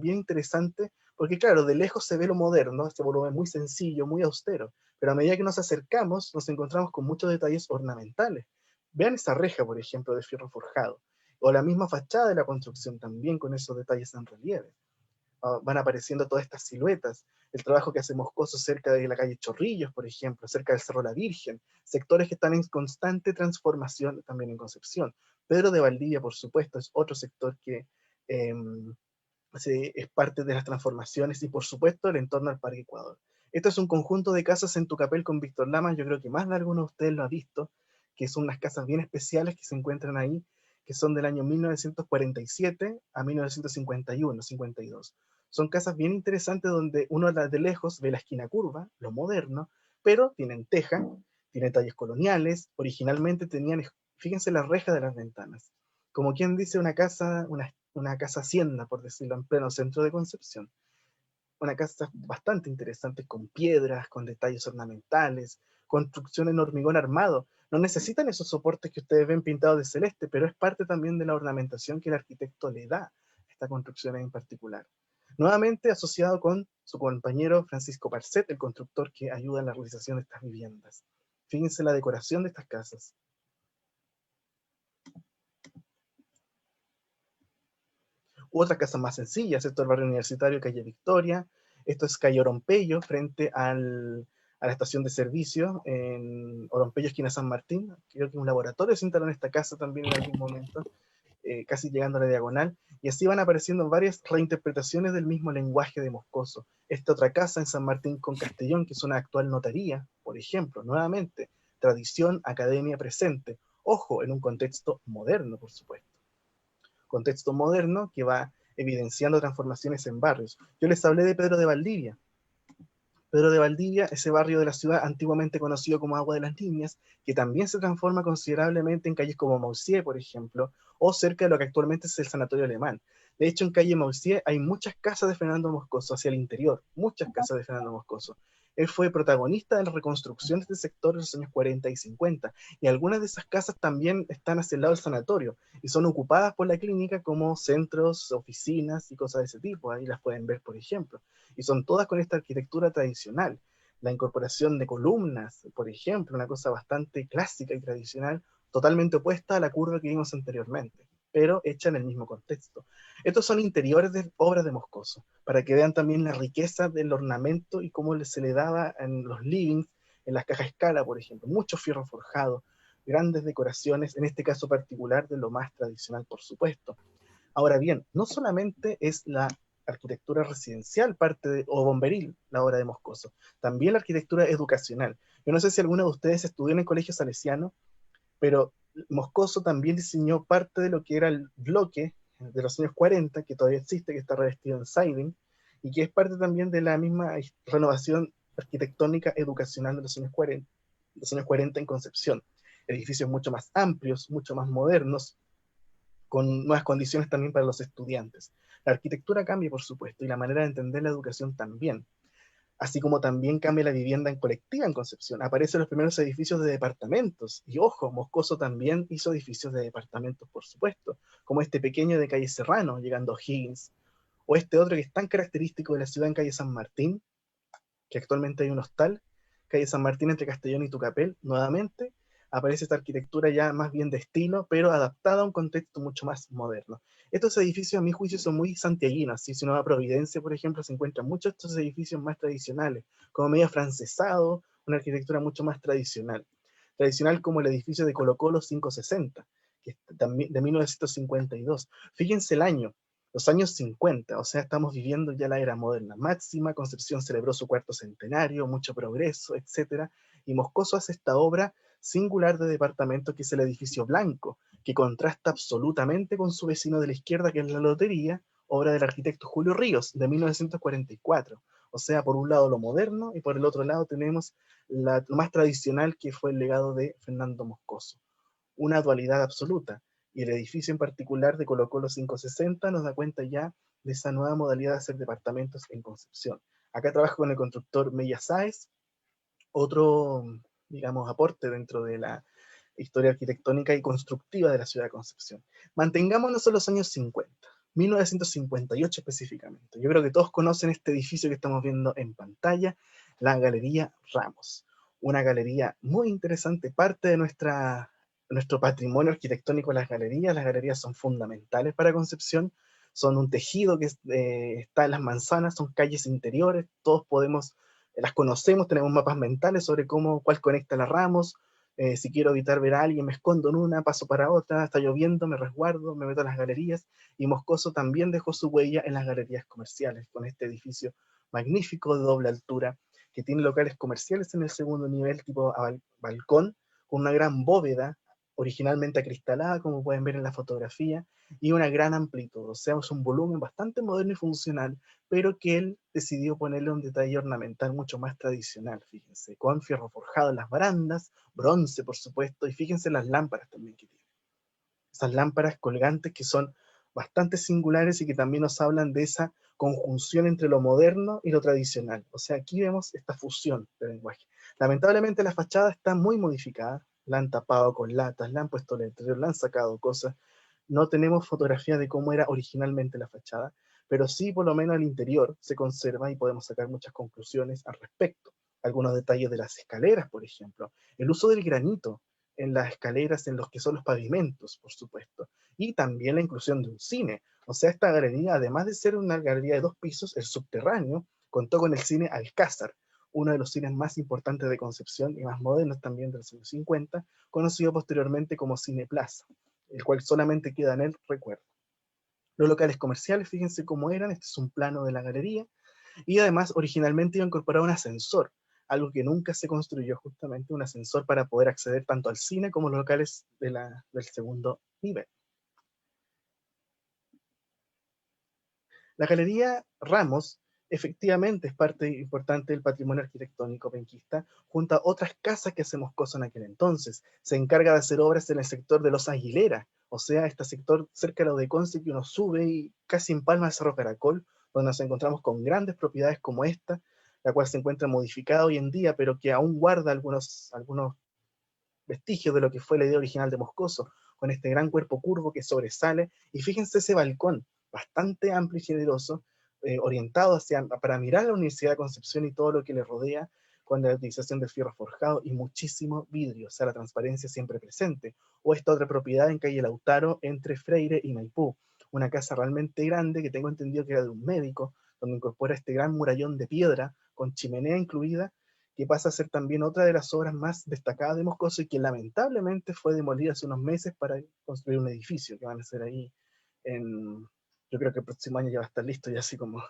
interesante, porque claro, de lejos se ve lo moderno, este volumen muy sencillo, muy austero, pero a medida que nos acercamos, nos encontramos con muchos detalles ornamentales. Vean esa reja, por ejemplo, de fierro forjado, o la misma fachada de la construcción también con esos detalles en relieve. Van apareciendo todas estas siluetas. El trabajo que hace Moscoso cerca de la calle Chorrillos, por ejemplo, cerca del Cerro La Virgen, sectores que están en constante transformación también en Concepción. Pedro de Valdivia, por supuesto, es otro sector que eh, es parte de las transformaciones y, por supuesto, el entorno al Parque Ecuador. Esto es un conjunto de casas en Tucapel con Víctor Lamas, yo creo que más de alguno de ustedes lo ha visto, que son unas casas bien especiales que se encuentran ahí, que son del año 1947 a 1951, 52. Son casas bien interesantes donde uno de lejos ve la esquina curva, lo moderno, pero tienen teja, tienen talles coloniales, originalmente tenían, fíjense la reja de las ventanas, como quien dice una casa hacienda, por decirlo, en pleno centro de Concepción. Una casa bastante interesante, con piedras, con detalles ornamentales, construcción en hormigón armado. No necesitan esos soportes que ustedes ven pintados de celeste, pero es parte también de la ornamentación que el arquitecto le da a esta construcción en particular. Nuevamente asociado con su compañero Francisco Parcet, el constructor que ayuda en la realización de estas viviendas. Fíjense la decoración de estas casas. Otras casas más sencillas, esto es el barrio universitario, calle Victoria, esto es calle Orompeyo, frente a la estación de servicio, en Orompeyo, esquina San Martín. Creo que un laboratorio se instaló en esta casa también en algún momento, casi llegando a la diagonal, y así van apareciendo varias reinterpretaciones del mismo lenguaje de Moscoso. Esta otra casa en San Martín con Castellón, que es una actual notaría, por ejemplo, nuevamente, tradición, academia presente, ojo, en un contexto moderno, por supuesto. Contexto moderno que va evidenciando transformaciones en barrios. Yo les hablé de Pedro de Valdivia. Pedro de Valdivia, ese barrio de la ciudad antiguamente conocido como Agua de las Niñas, que también se transforma considerablemente en calles como Mausier, por ejemplo, o cerca de lo que actualmente es el Sanatorio Alemán. De hecho, en calle Mausier hay muchas casas de Fernando Moscoso hacia el interior, muchas casas de Fernando Moscoso. Él fue protagonista de la reconstrucción de este sector en los años 40 y 50, y algunas de esas casas también están hacia el lado del sanatorio, y son ocupadas por la clínica como centros, oficinas y cosas de ese tipo. Ahí las pueden ver, por ejemplo. Y son todas con esta arquitectura tradicional. La incorporación de columnas, por ejemplo, una cosa bastante clásica y tradicional, totalmente opuesta a la curva que vimos anteriormente, pero hecha en el mismo contexto. Estos son interiores de obras de Moscoso, para que vean también la riqueza del ornamento y cómo se le daba en los livings, en las cajas escala, por ejemplo, mucho fierro forjado, grandes decoraciones, en este caso particular de lo más tradicional, por supuesto. Ahora bien, no solamente es la arquitectura residencial parte de, o bomberil, la obra de Moscoso, también la arquitectura educacional. Yo no sé si alguno de ustedes estudió en el Colegio Salesiano, pero Moscoso también diseñó parte de lo que era el bloque de los años 40, que todavía existe, que está revestido en siding, y que es parte también de la misma renovación arquitectónica educacional de los años 40 en Concepción. Edificios mucho más amplios, mucho más modernos, con nuevas condiciones también para los estudiantes. La arquitectura cambia, por supuesto, y la manera de entender la educación también, así como también cambia la vivienda en colectiva en Concepción. Aparecen los primeros edificios de departamentos, y ojo, Moscoso también hizo edificios de departamentos, por supuesto, como este pequeño de calle Serrano, llegando a Higgins, o este otro que es tan característico de la ciudad en calle San Martín, que actualmente hay un hostal, calle San Martín entre Castellón y Tucapel, nuevamente, aparece esta arquitectura ya más bien de estilo, pero adaptada a un contexto mucho más moderno. Estos edificios, a mi juicio, son muy santiaguinos. Si uno va a Providencia, por ejemplo, se encuentran muchos de estos edificios más tradicionales, como medio francesado, una arquitectura mucho más tradicional. Tradicional como el edificio de Colo Colo 560, que es también de 1952. Fíjense el año, los años 50, o sea, estamos viviendo ya la era moderna máxima. Concepción celebró su cuarto centenario, mucho progreso, etc. Y Moscoso hace esta obra singular de departamento, que es el edificio blanco, que contrasta absolutamente con su vecino de la izquierda, que es la Lotería, obra del arquitecto Julio Ríos, de 1944. O sea, por un lado lo moderno, y por el otro lado tenemos lo más tradicional, que fue el legado de Fernando Moscoso. Una dualidad absoluta. Y el edificio en particular de Colo Colo 560 nos da cuenta ya de esa nueva modalidad de hacer departamentos en Concepción. Acá trabajo con el constructor Mella Sáez, otro, digamos, aporte dentro de la historia arquitectónica y constructiva de la ciudad de Concepción. Mantengámonos en los años 50, 1958 específicamente. Yo creo que todos conocen este edificio que estamos viendo en pantalla, la Galería Ramos. Una galería muy interesante, parte de nuestro patrimonio arquitectónico. Las galerías son fundamentales para Concepción, son un tejido que está en las manzanas, son calles interiores, todos podemos, las conocemos, tenemos mapas mentales sobre cuál conecta la Ramos. Si quiero evitar ver a alguien, me escondo en una, paso para otra, está lloviendo, me resguardo, me meto a las galerías. Y Moscoso también dejó su huella en las galerías comerciales, con este edificio magnífico de doble altura, que tiene locales comerciales en el segundo nivel, tipo balcón, con una gran bóveda, originalmente acristalada, como pueden ver en la fotografía, y una gran amplitud. O sea, es un volumen bastante moderno y funcional, pero que él decidió ponerle un detalle ornamental mucho más tradicional, fíjense, con fierro forjado en las barandas, bronce, por supuesto, y fíjense las lámparas también que tiene. Esas lámparas colgantes que son bastante singulares y que también nos hablan de esa conjunción entre lo moderno y lo tradicional. O sea, aquí vemos esta fusión de lenguaje. Lamentablemente la fachada está muy modificada, la han tapado con latas, la han puesto letreros, la han sacado cosas. No tenemos fotografía de cómo era originalmente la fachada, pero sí, por lo menos el interior se conserva y podemos sacar muchas conclusiones al respecto. Algunos detalles de las escaleras, por ejemplo, el uso del granito en las escaleras, en los que son los pavimentos, por supuesto, y también la inclusión de un cine. O sea, esta galería, además de ser una galería de 2 pisos, el subterráneo contó con el cine Alcázar, uno de los cines más importantes de Concepción y más modernos también de los años 50, conocido posteriormente como Cine Plaza, el cual solamente queda en el recuerdo. Los locales comerciales, fíjense cómo eran. Este es un plano de la galería, y además originalmente iba a incorporar un ascensor, algo que nunca se construyó, justamente un ascensor para poder acceder tanto al cine como a los locales del segundo nivel. La Galería Ramos efectivamente es parte importante del patrimonio arquitectónico penquista, junto a otras casas que hacemos cosas en aquel entonces. Se encarga de hacer obras en el sector de Los Aguilera, o sea, este sector cerca de lo de Conce, que uno sube y casi empalma el Cerro Caracol, donde nos encontramos con grandes propiedades como esta, la cual se encuentra modificada hoy en día, pero que aún guarda algunos vestigios de lo que fue la idea original de Moscoso, con este gran cuerpo curvo que sobresale, y fíjense ese balcón, bastante amplio y generoso, orientado para mirar la Universidad de Concepción y todo lo que le rodea, con la utilización del fierro forjado y muchísimo vidrio, o sea, la transparencia siempre presente. O esta otra propiedad en calle Lautaro, entre Freire y Maipú, una casa realmente grande que tengo entendido que era de un médico, donde incorpora este gran murallón de piedra, con chimenea incluida, que pasa a ser también otra de las obras más destacadas de Moscoso y que lamentablemente fue demolida hace unos meses para construir un edificio que van a hacer ahí en, yo creo que el próximo año ya va a estar listo y así como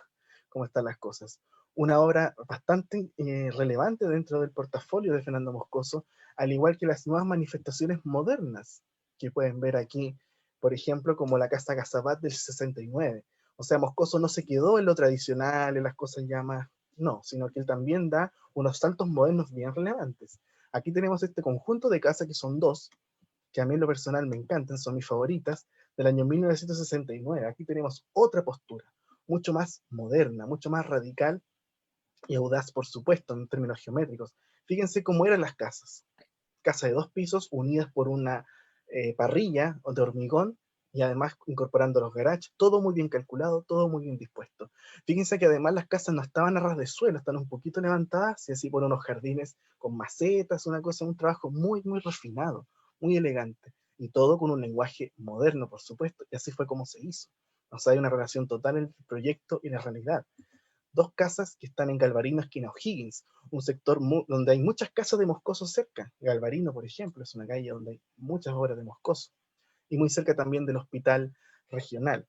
están las cosas. Una obra bastante relevante dentro del portafolio de Fernando Moscoso, al igual que las nuevas manifestaciones modernas que pueden ver aquí, por ejemplo, como la Casa Gazabat del 69. O sea, Moscoso no se quedó en lo tradicional, en las cosas ya más, no, sino que él también da unos saltos modernos bien relevantes. Aquí tenemos este conjunto de casas que son dos, que a mí en lo personal me encantan, son mis favoritas, del año 1969. Aquí tenemos otra postura, mucho más moderna, mucho más radical y audaz, por supuesto, en términos geométricos. Fíjense cómo eran las casas. Casa de 2 pisos unidas por una parrilla de hormigón y además incorporando los garages, todo muy bien calculado, todo muy bien dispuesto. Fíjense que además las casas no estaban a ras de suelo, están un poquito levantadas y así por unos jardines con macetas, una cosa, un trabajo muy, muy refinado, muy elegante y todo con un lenguaje moderno, por supuesto, y así fue como se hizo. O sea, hay una relación total entre el proyecto y la realidad. 2 casas que están en Galvarino, esquina O'Higgins, un sector donde hay muchas casas de Moscoso cerca. Galvarino, por ejemplo, es una calle donde hay muchas obras de Moscoso, y muy cerca también del hospital regional.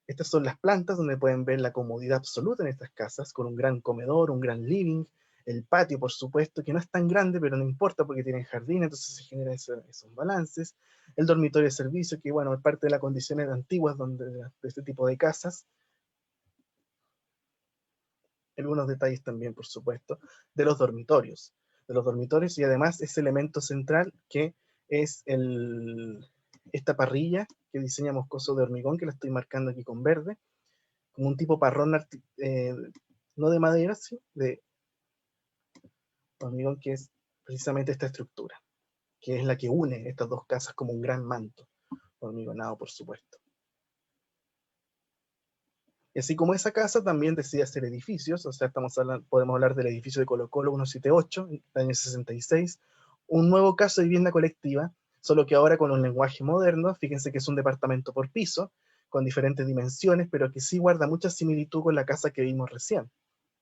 Estas son las plantas donde pueden ver la comodidad absoluta en estas casas, con un gran comedor, un gran living, el patio, por supuesto, que no es tan grande, pero no importa porque tienen jardín, entonces se generan esos balances. El dormitorio de servicio, que bueno, es parte de las condiciones antiguas de este tipo de casas. Algunos detalles también, por supuesto, de los dormitorios. Y además ese elemento central que es esta parrilla que diseña Moscoso de hormigón, que la estoy marcando aquí con verde, como un tipo parrón, no de madera, sí, de hormigón, que es precisamente esta estructura, que es la que une estas 2 casas como un gran manto, hormigonado, por supuesto. Y así como esa casa también decide hacer edificios, o sea, podemos hablar del edificio de Colo Colo 178, del año 66, un nuevo caso de vivienda colectiva, solo que ahora con un lenguaje moderno. Fíjense que es un departamento por piso, con diferentes dimensiones, pero que sí guarda mucha similitud con la casa que vimos recién.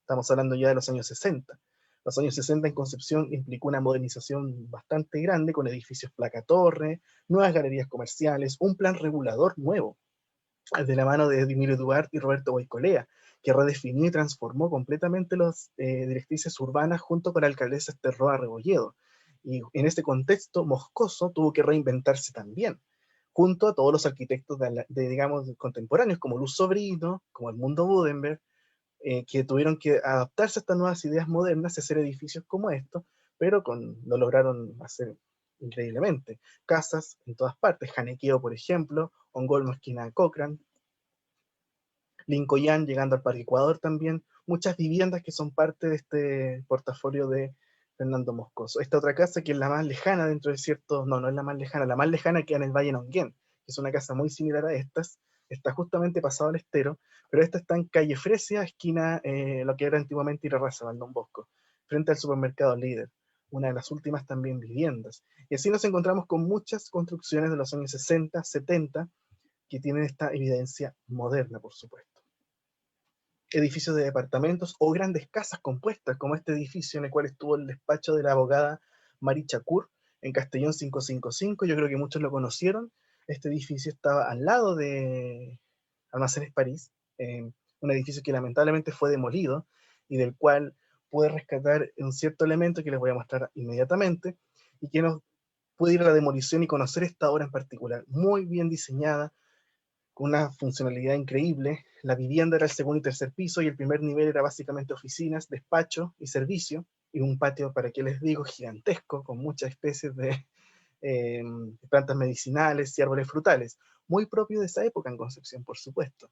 Estamos hablando ya de los años 60. Los años 60 en Concepción implicó una modernización bastante grande, con edificios placa-torre, nuevas galerías comerciales, un plan regulador nuevo, de la mano de Emilio Duarte y Roberto Boicolea, que redefinió y transformó completamente las directrices urbanas junto con la alcaldesa Esther Roa Rebolledo. Y en este contexto, Moscoso tuvo que reinventarse también, junto a todos los arquitectos digamos, contemporáneos, como Luz Sobrino, como Edmundo Budenberg, que tuvieron que adaptarse a estas nuevas ideas modernas y hacer edificios como estos, pero lo lograron hacer increíblemente. Casas en todas partes, Janequeo, por ejemplo, Ongolmo, esquina Cochrane, Lincoln llegando al Parque Ecuador también, muchas viviendas que son parte de este portafolio de Fernando Moscoso. Esta otra casa que es la más lejana dentro de ciertos, no es la más lejana queda en el Valle Nonguén, que es una casa muy similar a estas, está justamente pasado al Estero, pero esta está en calle Fresia, esquina, lo que era antiguamente Irarrázaval, Don Bosco, frente al supermercado Líder, una de las últimas también viviendas. Y así nos encontramos con muchas construcciones de los años 60, 70, que tienen esta evidencia moderna, por supuesto. Edificios de departamentos o grandes casas compuestas, como este edificio en el cual estuvo el despacho de la abogada Mari Chacur, en Castellón 555, yo creo que muchos lo conocieron. Este edificio estaba al lado de Almacenes París, un edificio que lamentablemente fue demolido y del cual pude rescatar un cierto elemento que les voy a mostrar inmediatamente, y que nos pude ir a la demolición y conocer esta obra en particular, muy bien diseñada, con una funcionalidad increíble. La vivienda era el segundo y tercer piso y el primer nivel era básicamente oficinas, despacho y servicio, y un patio, para qué les digo, gigantesco, con muchas especies de plantas medicinales y árboles frutales, muy propio de esa época en Concepción, por supuesto.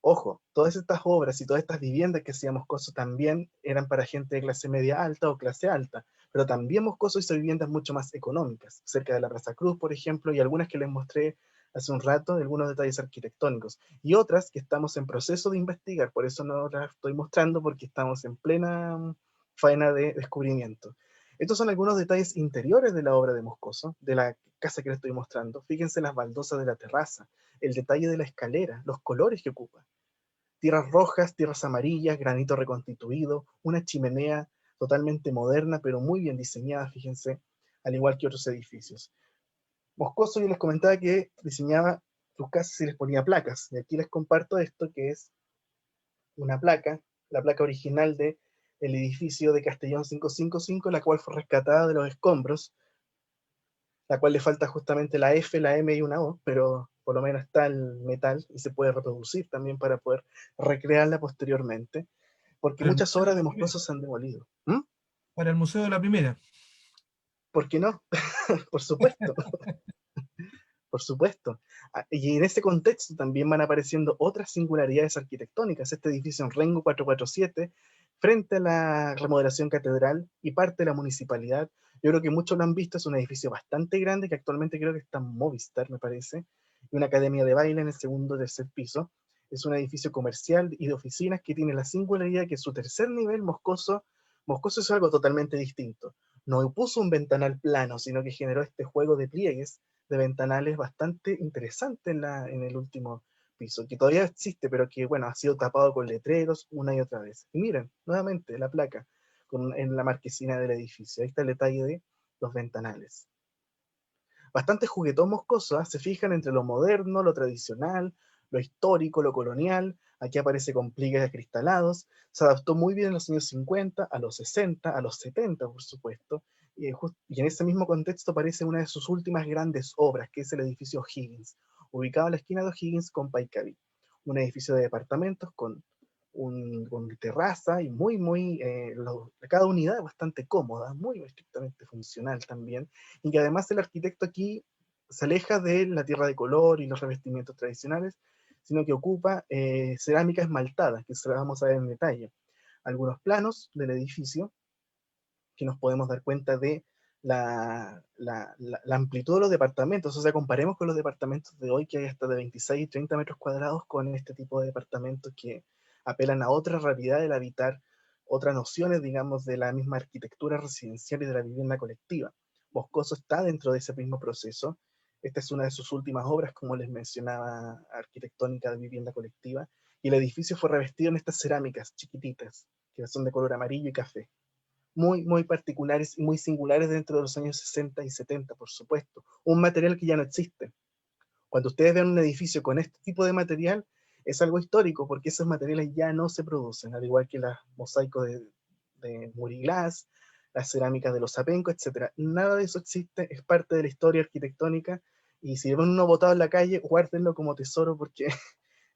Ojo, todas estas obras y todas estas viviendas que hacía Moscoso también eran para gente de clase media alta o clase alta, pero también Moscoso hizo viviendas mucho más económicas, cerca de la Plaza Cruz, por ejemplo, y algunas que les mostré hace un rato, algunos detalles arquitectónicos, y otras que estamos en proceso de investigar, por eso no las estoy mostrando, porque estamos en plena faena de descubrimiento. Estos son algunos detalles interiores de la obra de Moscoso, de la casa que les estoy mostrando. Fíjense las baldosas de la terraza, el detalle de la escalera, los colores que ocupa. Tierras rojas, tierras amarillas, granito reconstituido, una chimenea totalmente moderna, pero muy bien diseñada, fíjense, al igual que otros edificios. Moscoso, yo les comentaba que diseñaba sus casas y les ponía placas, y aquí les comparto esto, que es una placa, la placa original del edificio de Castellón 555, la cual fue rescatada de los escombros, la cual le falta justamente la F, la M y una O, pero por lo menos está el metal y se puede reproducir también para poder recrearla posteriormente, porque Para el muchas Museo de obras la de Primera. Moscoso se han demolido. ¿Mm? Para el Museo de la Primera. ¿Por qué no? Por supuesto, por supuesto. Y en ese contexto también van apareciendo otras singularidades arquitectónicas. Este edificio en Rengo 447, frente a la remodelación catedral y parte de la municipalidad. Yo creo que muchos lo han visto, es un edificio bastante grande que actualmente creo que está en Movistar, me parece, y una academia de baile en el segundo y tercer piso. Es un edificio comercial y de oficinas que tiene la singularidad que su tercer nivel, Moscoso es algo totalmente distinto. No puso un ventanal plano, sino que generó este juego de pliegues de ventanales bastante interesante en el último piso, que todavía existe, pero que, bueno, ha sido tapado con letreros una y otra vez. Y miren, nuevamente, la placa en la marquesina del edificio. Ahí está el detalle de los ventanales. Bastante juguetón Moscoso, ¿eh? Se fijan entre lo moderno, lo tradicional, lo histórico, lo colonial. Aquí aparece con pliegues acristalados. Se adaptó muy bien en los años 50, a los 60, a los 70, por supuesto. Y en ese mismo contexto aparece una de sus últimas grandes obras, que es el edificio Higgins, ubicado a la esquina de O'Higgins con Paicaví. Un edificio de departamentos con terraza y cada unidad es bastante cómoda, muy estrictamente funcional también, y que además el arquitecto aquí se aleja de la tierra de color y los revestimientos tradicionales, sino que ocupa cerámica esmaltada, que se la vamos a ver en detalle. Algunos planos del edificio que nos podemos dar cuenta de la amplitud de los departamentos. O sea, comparemos con los departamentos de hoy, que hay hasta de 26 y 30 metros cuadrados, con este tipo de departamentos que apelan a otra realidad del habitar, otras nociones, digamos, de la misma arquitectura residencial y de la vivienda colectiva. Moscoso está dentro de ese mismo proceso. Esta es una de sus últimas obras, como les mencionaba, arquitectónica de vivienda colectiva, y el edificio fue revestido en estas cerámicas chiquititas, que son de color amarillo y café, muy particulares y muy singulares dentro de los años 60 y 70, por supuesto. Un material que ya no existe. Cuando ustedes ven un edificio con este tipo de material, es algo histórico, porque esos materiales ya no se producen, al igual que los mosaicos de Muriglass, las cerámicas de los Apenco, etc. Nada de eso existe, es parte de la historia arquitectónica, y si ven uno botado en la calle, guárdenlo como tesoro, porque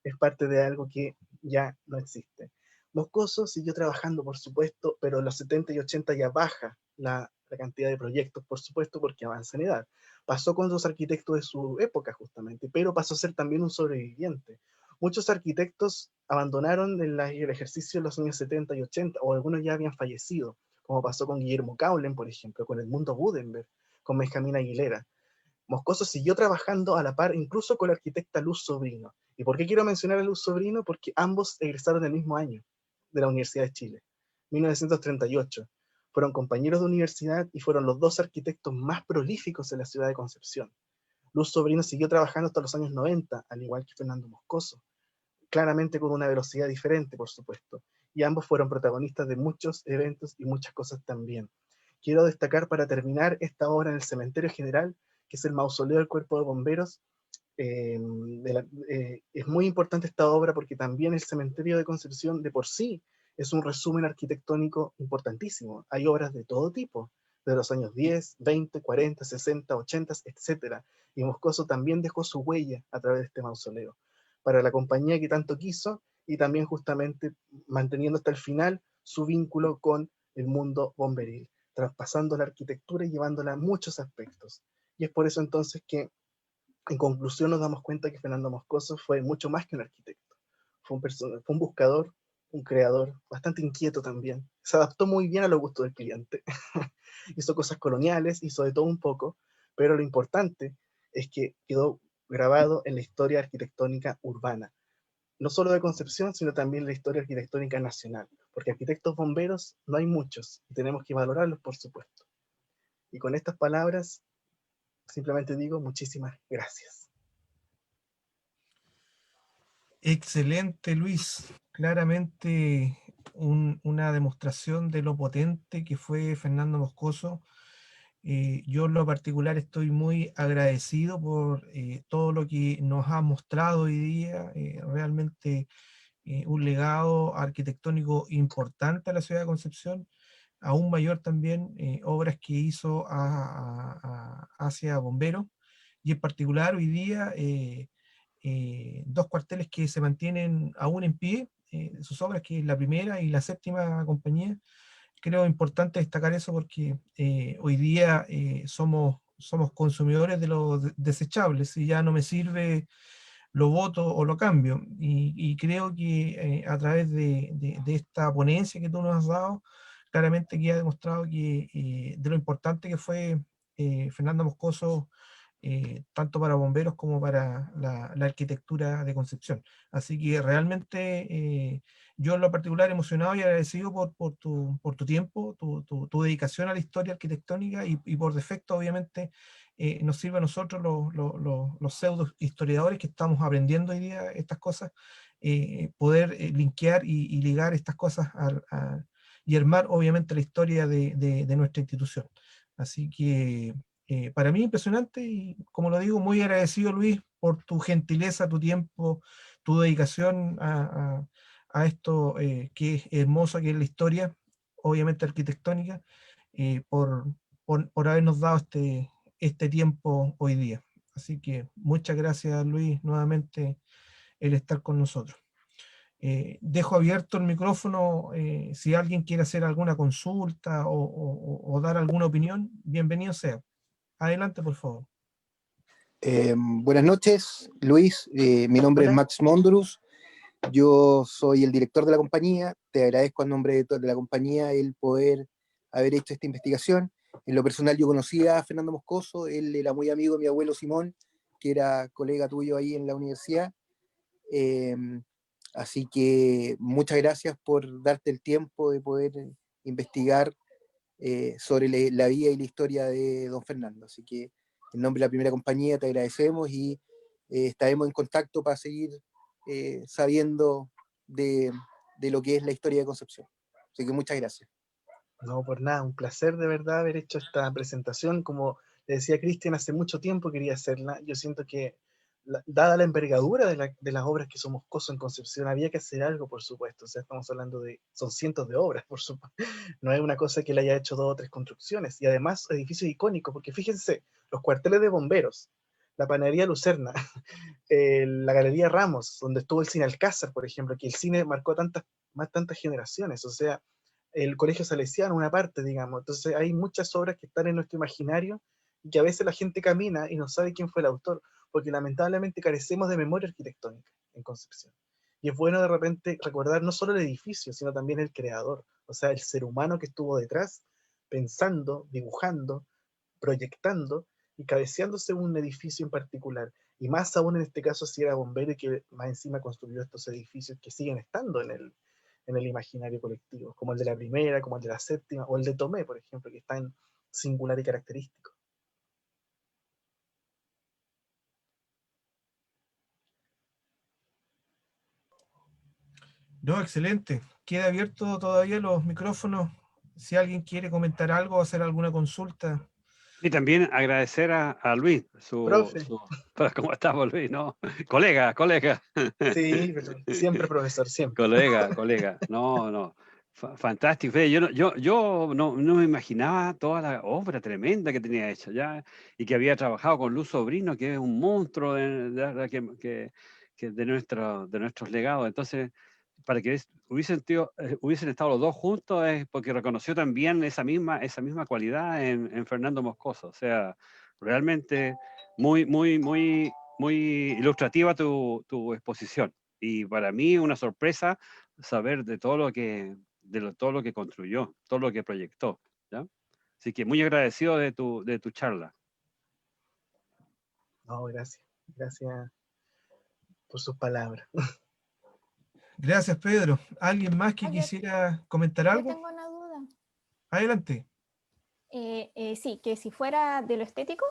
es parte de algo que ya no existe. Moscoso siguió trabajando, por supuesto, pero en los 70 y 80 ya baja la cantidad de proyectos, por supuesto, porque avanza en edad. Pasó con los arquitectos de su época, justamente, pero pasó a ser también un sobreviviente. Muchos arquitectos abandonaron el ejercicio en los años 70 y 80, o algunos ya habían fallecido, como pasó con Guillermo Caulen, por ejemplo, con Edmundo Budenberg, con Benjamín Aguilera. Moscoso siguió trabajando a la par incluso con la arquitecta Luz Sobrino. ¿Y por qué quiero mencionar a Luz Sobrino? Porque ambos egresaron el mismo año de la Universidad de Chile, 1938. Fueron compañeros de universidad y fueron los dos arquitectos más prolíficos en la ciudad de Concepción. Luz Sobrino siguió trabajando hasta los años 90, al igual que Fernando Moscoso, claramente con una velocidad diferente, por supuesto, y ambos fueron protagonistas de muchos eventos y muchas cosas también. Quiero destacar para terminar esta obra en el Cementerio General, que es el mausoleo del Cuerpo de Bomberos. Es muy importante esta obra porque también el Cementerio de Concepción de por sí es un resumen arquitectónico importantísimo. Hay obras de todo tipo, de los años 10, 20, 40, 60, 80, etc. Y Moscoso también dejó su huella a través de este mausoleo para la compañía que tanto quiso, y también justamente manteniendo hasta el final su vínculo con el mundo bomberil, traspasando la arquitectura y llevándola a muchos aspectos. Y es por eso entonces que, en conclusión, nos damos cuenta que Fernando Moscoso fue mucho más que un arquitecto. fue un buscador, un creador, bastante inquieto también. Se adaptó muy bien a los gustos del cliente. Hizo cosas coloniales, hizo de todo un poco, pero lo importante es que quedó grabado en la historia arquitectónica urbana, no solo de Concepción, sino también en la historia arquitectónica nacional, porque arquitectos bomberos no hay muchos, y tenemos que valorarlos, por supuesto. Y con estas palabras, simplemente digo muchísimas gracias. Excelente, Luis. Claramente una demostración de lo potente que fue Fernando Moscoso. Yo en lo particular estoy muy agradecido por todo lo que nos ha mostrado hoy día. Realmente un legado arquitectónico importante a la ciudad de Concepción, aún mayor también obras que hizo hacia bomberos, y en particular hoy día dos cuarteles que se mantienen aún en pie, sus obras, que es la primera y la séptima compañía. Creo importante destacar eso porque hoy día somos consumidores de los desechables, y ya no me sirve, lo voto o lo cambio. Y creo que a través de esta ponencia que tú nos has dado, claramente queda demostrado que de lo importante que fue Fernando Moscoso, tanto para bomberos como para la arquitectura de Concepción. Así que realmente yo en lo particular emocionado y agradecido por tu tiempo, tu dedicación a la historia arquitectónica, y por defecto obviamente nos sirve a nosotros los pseudo historiadores que estamos aprendiendo hoy día estas cosas, poder linkear y ligar estas cosas y armar obviamente la historia de nuestra institución. Así que para mí impresionante, y como lo digo, muy agradecido, Luis, por tu gentileza, tu tiempo, tu dedicación a esto que es hermoso, que es la historia, obviamente arquitectónica, por habernos dado este tiempo hoy día. Así que muchas gracias, Luis, nuevamente el estar con nosotros. Dejo abierto el micrófono, si alguien quiere hacer alguna consulta o dar alguna opinión, bienvenido sea. Adelante, por favor. Buenas noches, Luis. Mi nombre es Hola. Max Mondrus. Yo soy el director de la compañía. Te agradezco en nombre de la compañía el poder haber hecho esta investigación. En lo personal, yo conocía a Fernando Moscoso. Él era muy amigo de mi abuelo Simón, que era colega tuyo ahí en la universidad. Así que muchas gracias por darte el tiempo de poder investigar sobre la vida y la historia de don Fernando. Así que en nombre de la primera compañía te agradecemos y estaremos en contacto para seguir sabiendo de lo que es la historia de Concepción. Así que muchas gracias. No, por nada, un placer de verdad haber hecho esta presentación. Como le decía Cristian, hace mucho tiempo quería hacerla. Yo siento que, dada la envergadura de las obras que hizo Moscoso en Concepción, había que hacer algo, por supuesto. O sea, estamos hablando son cientos de obras, por supuesto. No es una cosa que le haya hecho 2 o 3 construcciones. Y además, edificios icónicos, porque fíjense, los cuarteles de bomberos, la panadería Lucerna, la Galería Ramos, donde estuvo el Cine Alcázar, por ejemplo, que el cine marcó tantas generaciones. O sea, el Colegio Salesiano, una parte, digamos. Entonces hay muchas obras que están en nuestro imaginario y que a veces la gente camina y no sabe quién fue el autor, porque lamentablemente carecemos de memoria arquitectónica en Concepción. Y es bueno de repente recordar no solo el edificio, sino también el creador, o sea, el ser humano que estuvo detrás, pensando, dibujando, proyectando y cabeceándose un edificio en particular. Y más aún en este caso si era bombero y que más encima construyó estos edificios que siguen estando en el imaginario colectivo, como el de la primera, como el de la séptima, o el de Tomé, por ejemplo, que es tan singular y característico. No, excelente. Queda abierto todavía los micrófonos. Si alguien quiere comentar algo o hacer alguna consulta. Y también agradecer a Luis, Profe. ¿cómo estamos, Luis? ¿No? Colega. Sí, pero siempre profesor, siempre. Colega. No. Fantástico. Fede, yo no me imaginaba toda la obra tremenda que tenía hecha ya, y que había trabajado con Luz Sobrino, que es un monstruo de nuestros legados. Entonces, para que hubiesen estado los dos juntos, es porque reconoció también esa misma cualidad en Fernando Moscoso. O sea, realmente muy ilustrativa tu exposición. Y para mí una sorpresa saber de todo lo que, todo lo que construyó, todo lo que proyectó, ¿ya? Así que muy agradecido de tu charla. No, gracias. Gracias por sus palabras. Gracias, Pedro. ¿Alguien más que Ah, quisiera comentar yo algo? tengo una duda. Adelante. Sí, que si fuera de lo estético,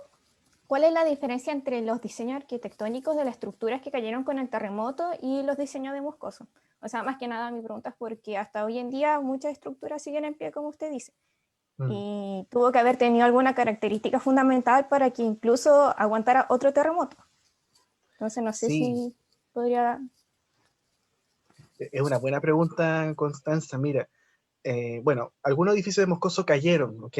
¿cuál es la diferencia entre los diseños arquitectónicos de las estructuras que cayeron con el terremoto y los diseños de Moscoso? O sea, más que nada mi pregunta es porque hasta hoy en día muchas estructuras siguen en pie, como usted dice. Y tuvo que haber tenido alguna característica fundamental para que incluso aguantara otro terremoto. Entonces no sé Sí, si podría... es una buena pregunta, Constanza. Mira, bueno, algunos edificios de Moscoso cayeron, ¿ok?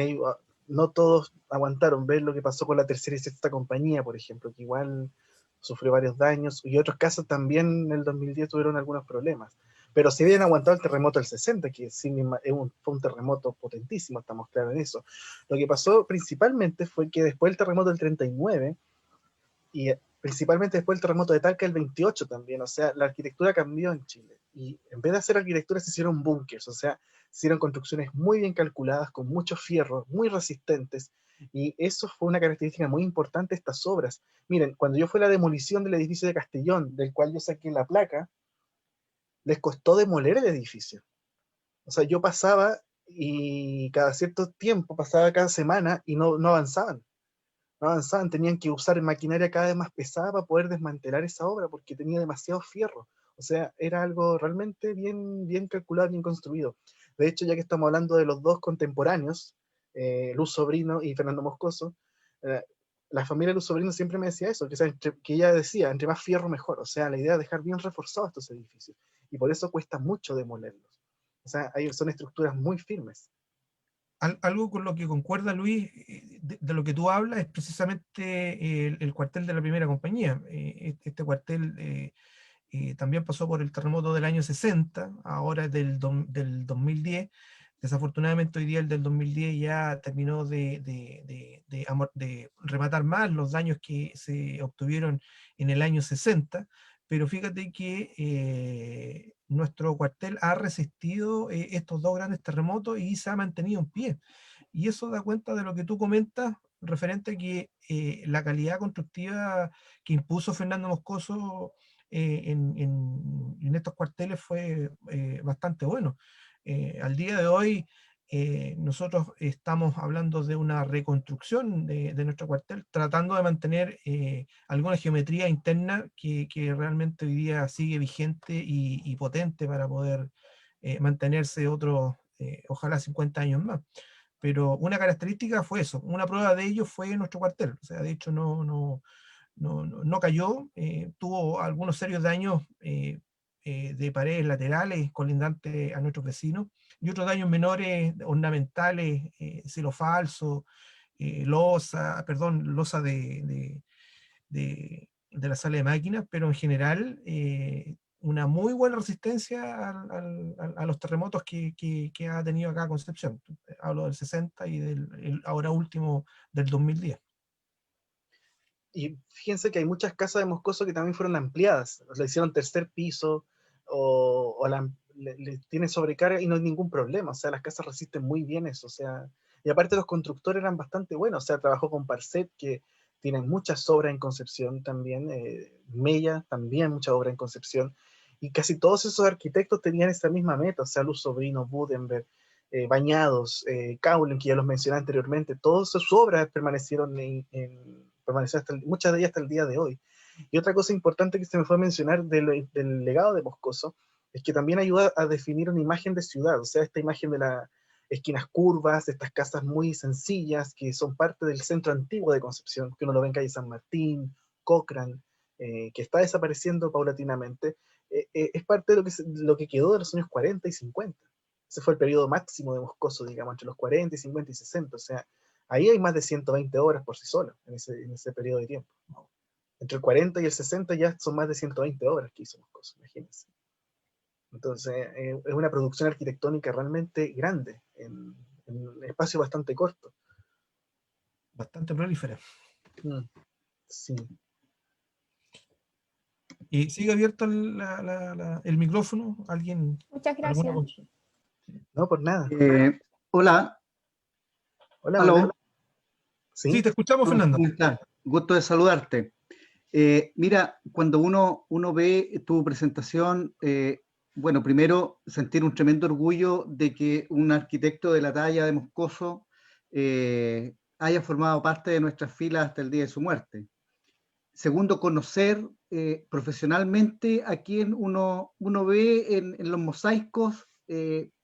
No todos aguantaron. Ver lo que pasó con la tercera y sexta compañía, por ejemplo, que igual sufrió varios daños, y otros casos también en el 2010 tuvieron algunos problemas. Pero si habían aguantado el terremoto del 60, que fue un terremoto potentísimo, estamos claros en eso. Lo que pasó principalmente fue que después del terremoto del 39, y principalmente después del terremoto de Talca el 28 también, o sea, la arquitectura cambió en Chile, y en vez de hacer arquitectura se hicieron búnkers, o sea, se hicieron construcciones muy bien calculadas, con muchos fierros, muy resistentes, y eso fue una característica muy importante de estas obras. Miren, cuando yo fui a la demolición del edificio de Castellón, del cual yo saqué la placa, les costó demoler el edificio. O sea, yo pasaba y cada cierto tiempo, pasaba cada semana y no avanzaban. No avanzaban, tenían que usar maquinaria cada vez más pesada para poder desmantelar esa obra porque tenía demasiado fierro. O sea, era algo realmente bien calculado, bien construido. De hecho, ya que estamos hablando de los dos contemporáneos, Luz Sobrino y Fernando Moscoso, eh, la familia Luz Sobrino siempre me decía eso, que ella decía, entre más fierro mejor. O sea, la idea de dejar bien reforzados estos edificios. Y por eso cuesta mucho demolerlos. O sea, son estructuras muy firmes. Algo con lo que concuerda Luis, de lo que tú hablas, es precisamente el cuartel de la primera compañía. Este cuartel también pasó por el terremoto del año 60, ahora es del 2010. Desafortunadamente hoy día el del 2010 ya terminó de rematar más los daños que se obtuvieron en el año 60, pero fíjate que nuestro cuartel ha resistido estos dos grandes terremotos y se ha mantenido en pie. Y eso da cuenta de lo que tú comentas referente a que la calidad constructiva que impuso Fernando Moscoso en estos cuarteles fue bastante bueno. Al día de hoy, nosotros estamos hablando de una reconstrucción de nuestro cuartel, tratando de mantener alguna geometría interna que realmente hoy día sigue vigente y potente para poder mantenerse otros, ojalá 50 años más. Pero una característica fue eso, una prueba de ello fue nuestro cuartel. O sea, de hecho no cayó, tuvo algunos serios daños de paredes laterales colindantes a nuestros vecinos y otros daños menores, ornamentales, cielo falso, losa de la sala de máquinas, pero en general una muy buena resistencia a los terremotos que ha tenido acá Concepción. Hablo del 60 y ahora último del 2010. Y fíjense que hay muchas casas de Moscoso que también fueron ampliadas, le hicieron tercer piso o le tienen sobrecarga y no hay ningún problema, o sea, las casas resisten muy bien eso, o sea, y aparte los constructores eran bastante buenos, o sea, trabajó con Parcet, que tienen muchas obras en Concepción también, Mella también muchas obras en Concepción, y casi todos esos arquitectos tenían esa misma meta, o sea, Luz Sobrino, Budenberg, Bañados, Kaulen, que ya los mencioné anteriormente, todas sus obras permanecieron muchas de ellas hasta el día de hoy. Y otra cosa importante que se me fue a mencionar del legado de Moscoso es que también ayuda a definir una imagen de ciudad, o sea, esta imagen de las esquinas curvas, de estas casas muy sencillas que son parte del centro antiguo de Concepción, que uno lo ve en calle San Martín, Cochrane, que está desapareciendo paulatinamente, es parte de lo que quedó de los años 40 y 50. Ese fue el periodo máximo de Moscoso, digamos, entre los 40 y 50 y 60. O sea, ahí hay más de 120 horas por sí solo, en ese periodo de tiempo. Entre el 40 y el 60 ya son más de 120 obras que hizo Moscoso, imagínense. Entonces, es una producción arquitectónica realmente grande, en un espacio bastante corto. Bastante prolífera. Sí. Sigue abierto el micrófono. ¿Alguien? Muchas ¿Alguna gracias. consulta? No, por nada. Hola, Hola, aló. Manuel. Sí, ¿Sí? te escuchamos, Fernando. ¿Cómo estás? Gusto de saludarte. Mira, cuando uno ve tu presentación, bueno, primero sentir un tremendo orgullo de que un arquitecto de la talla de Moscoso haya formado parte de nuestras filas hasta el día de su muerte. Segundo, conocer profesionalmente a quien uno ve en los mosaicos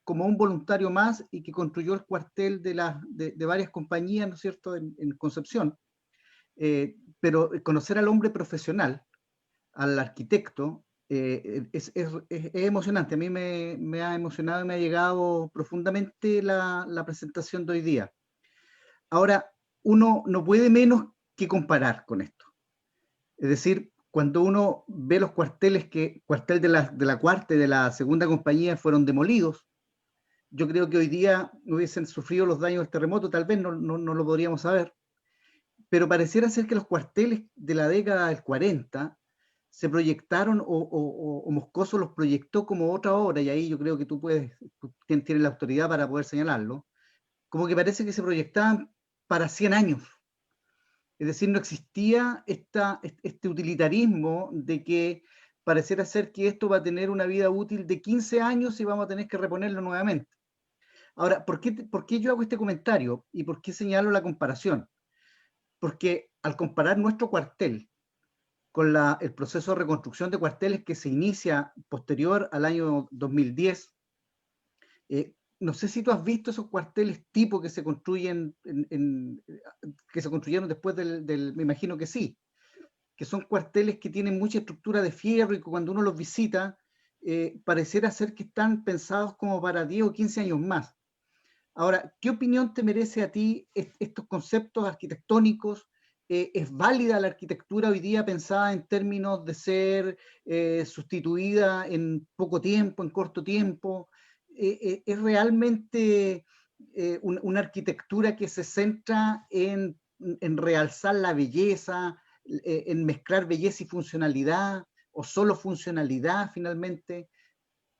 como un voluntario más y que construyó el cuartel de varias compañías, ¿no es cierto?, en Concepción. Pero conocer al hombre profesional, al arquitecto, es emocionante. A mí me ha emocionado y me ha llegado profundamente la presentación de hoy día. Ahora, uno no puede menos que comparar con esto. Es decir, cuando uno ve los cuarteles cuartel de la cuarta y de la segunda compañía fueron demolidos, yo creo que hoy día hubiesen sufrido los daños del terremoto, tal vez no lo podríamos saber, pero pareciera ser que los cuarteles de la década del 40 se proyectaron o Moscoso los proyectó como otra obra, y ahí yo creo que tú tienes la autoridad para poder señalarlo, como que parece que se proyectaban para 100 años. Es decir, no existía este utilitarismo de que pareciera ser que esto va a tener una vida útil de 15 años y vamos a tener que reponerlo nuevamente. Ahora, ¿por qué yo hago este comentario y por qué señalo la comparación? Porque al comparar nuestro cuartel con el proceso de reconstrucción de cuarteles que se inicia posterior al año 2010, no sé si tú has visto esos cuarteles tipo que se construyen, que se construyeron después me imagino que sí, que son cuarteles que tienen mucha estructura de fierro y que cuando uno los visita, pareciera ser que están pensados como para 10 o 15 años más. Ahora, ¿qué opinión te merece a ti estos conceptos arquitectónicos? ¿Es válida la arquitectura hoy día pensada en términos de ser sustituida en poco tiempo, en corto tiempo? ¿Es realmente una arquitectura que se centra en realzar la belleza, en mezclar belleza y funcionalidad, o solo funcionalidad finalmente?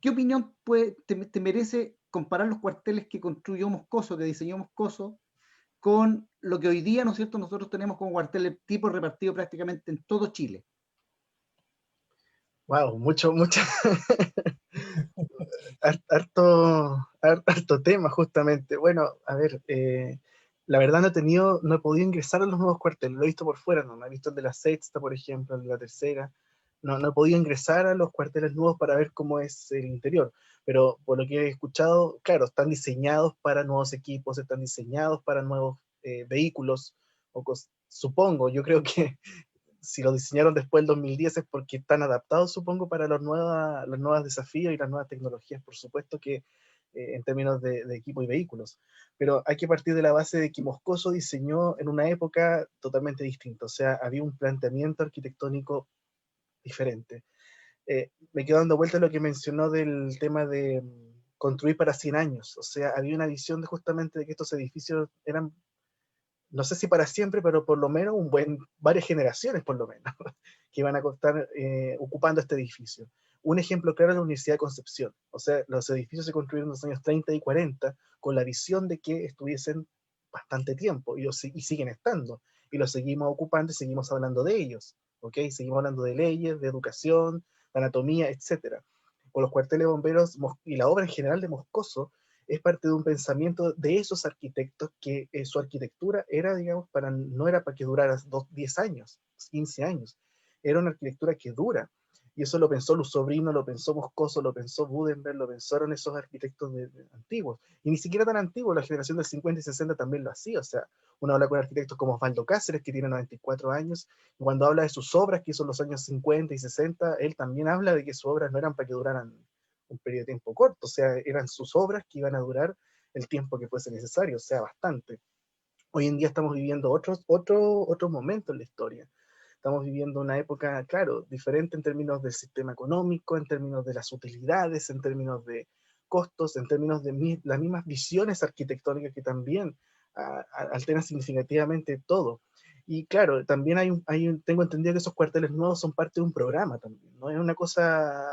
¿Qué opinión te merece comparar los cuarteles que construyó Moscoso, que diseñó Moscoso, con lo que hoy día, ¿no es cierto?, nosotros tenemos como cuarteles tipo repartido prácticamente en todo Chile? Wow, mucho, harto tema justamente. Bueno, a ver, la verdad no he podido ingresar a los nuevos cuarteles, lo he visto por fuera, no he visto el de la sexta, por ejemplo, el de la tercera, no he podido ingresar a los cuarteles nuevos para ver cómo es el interior, pero por lo que he escuchado, claro, están diseñados para nuevos equipos, están diseñados para nuevos vehículos, supongo, yo creo que si lo diseñaron después del 2010 es porque están adaptados, supongo, para los nuevos desafíos y las nuevas tecnologías, por supuesto que en términos de equipo y vehículos. Pero hay que partir de la base de que Moscoso diseñó en una época totalmente distinta, o sea, había un planteamiento arquitectónico diferente. Me quedo dando vuelta a lo que mencionó del tema de construir para 100 años, o sea, había una visión justamente de que estos edificios eran, no sé si para siempre, pero por lo menos varias generaciones por lo menos, que van a estar ocupando este edificio. Un ejemplo claro es la Universidad de Concepción. O sea, los edificios se construyeron en los años 30 y 40 con la visión de que estuviesen bastante tiempo y siguen estando. Y los seguimos ocupando y seguimos hablando de ellos. ¿Ok? Seguimos hablando de leyes, de educación, de anatomía, etc. Con los cuarteles de bomberos y la obra en general de Moscoso, es parte de un pensamiento de esos arquitectos que su arquitectura era, digamos, no era para que durara 10 años, 15 años, era una arquitectura que dura. Y eso lo pensó Luz Sobrino, lo pensó Moscoso, lo pensó Budenberg, lo pensaron esos arquitectos antiguos. Y ni siquiera tan antiguos, la generación del 50 y 60 también lo hacía. O sea, uno habla con arquitectos como Osvaldo Cáceres, que tiene 94 años, y cuando habla de sus obras que hizo en los años 50 y 60, él también habla de que sus obras no eran para que duraran un periodo de tiempo corto, o sea, eran sus obras que iban a durar el tiempo que fuese necesario, o sea, bastante. Hoy en día estamos viviendo otro momento en la historia. Estamos viviendo una época, claro, diferente en términos del sistema económico, en términos de las utilidades, en términos de costos, en términos de las mismas visiones arquitectónicas que también alteran significativamente todo. Y claro, también tengo entendido que esos cuarteles nuevos son parte de un programa también, no es una cosa,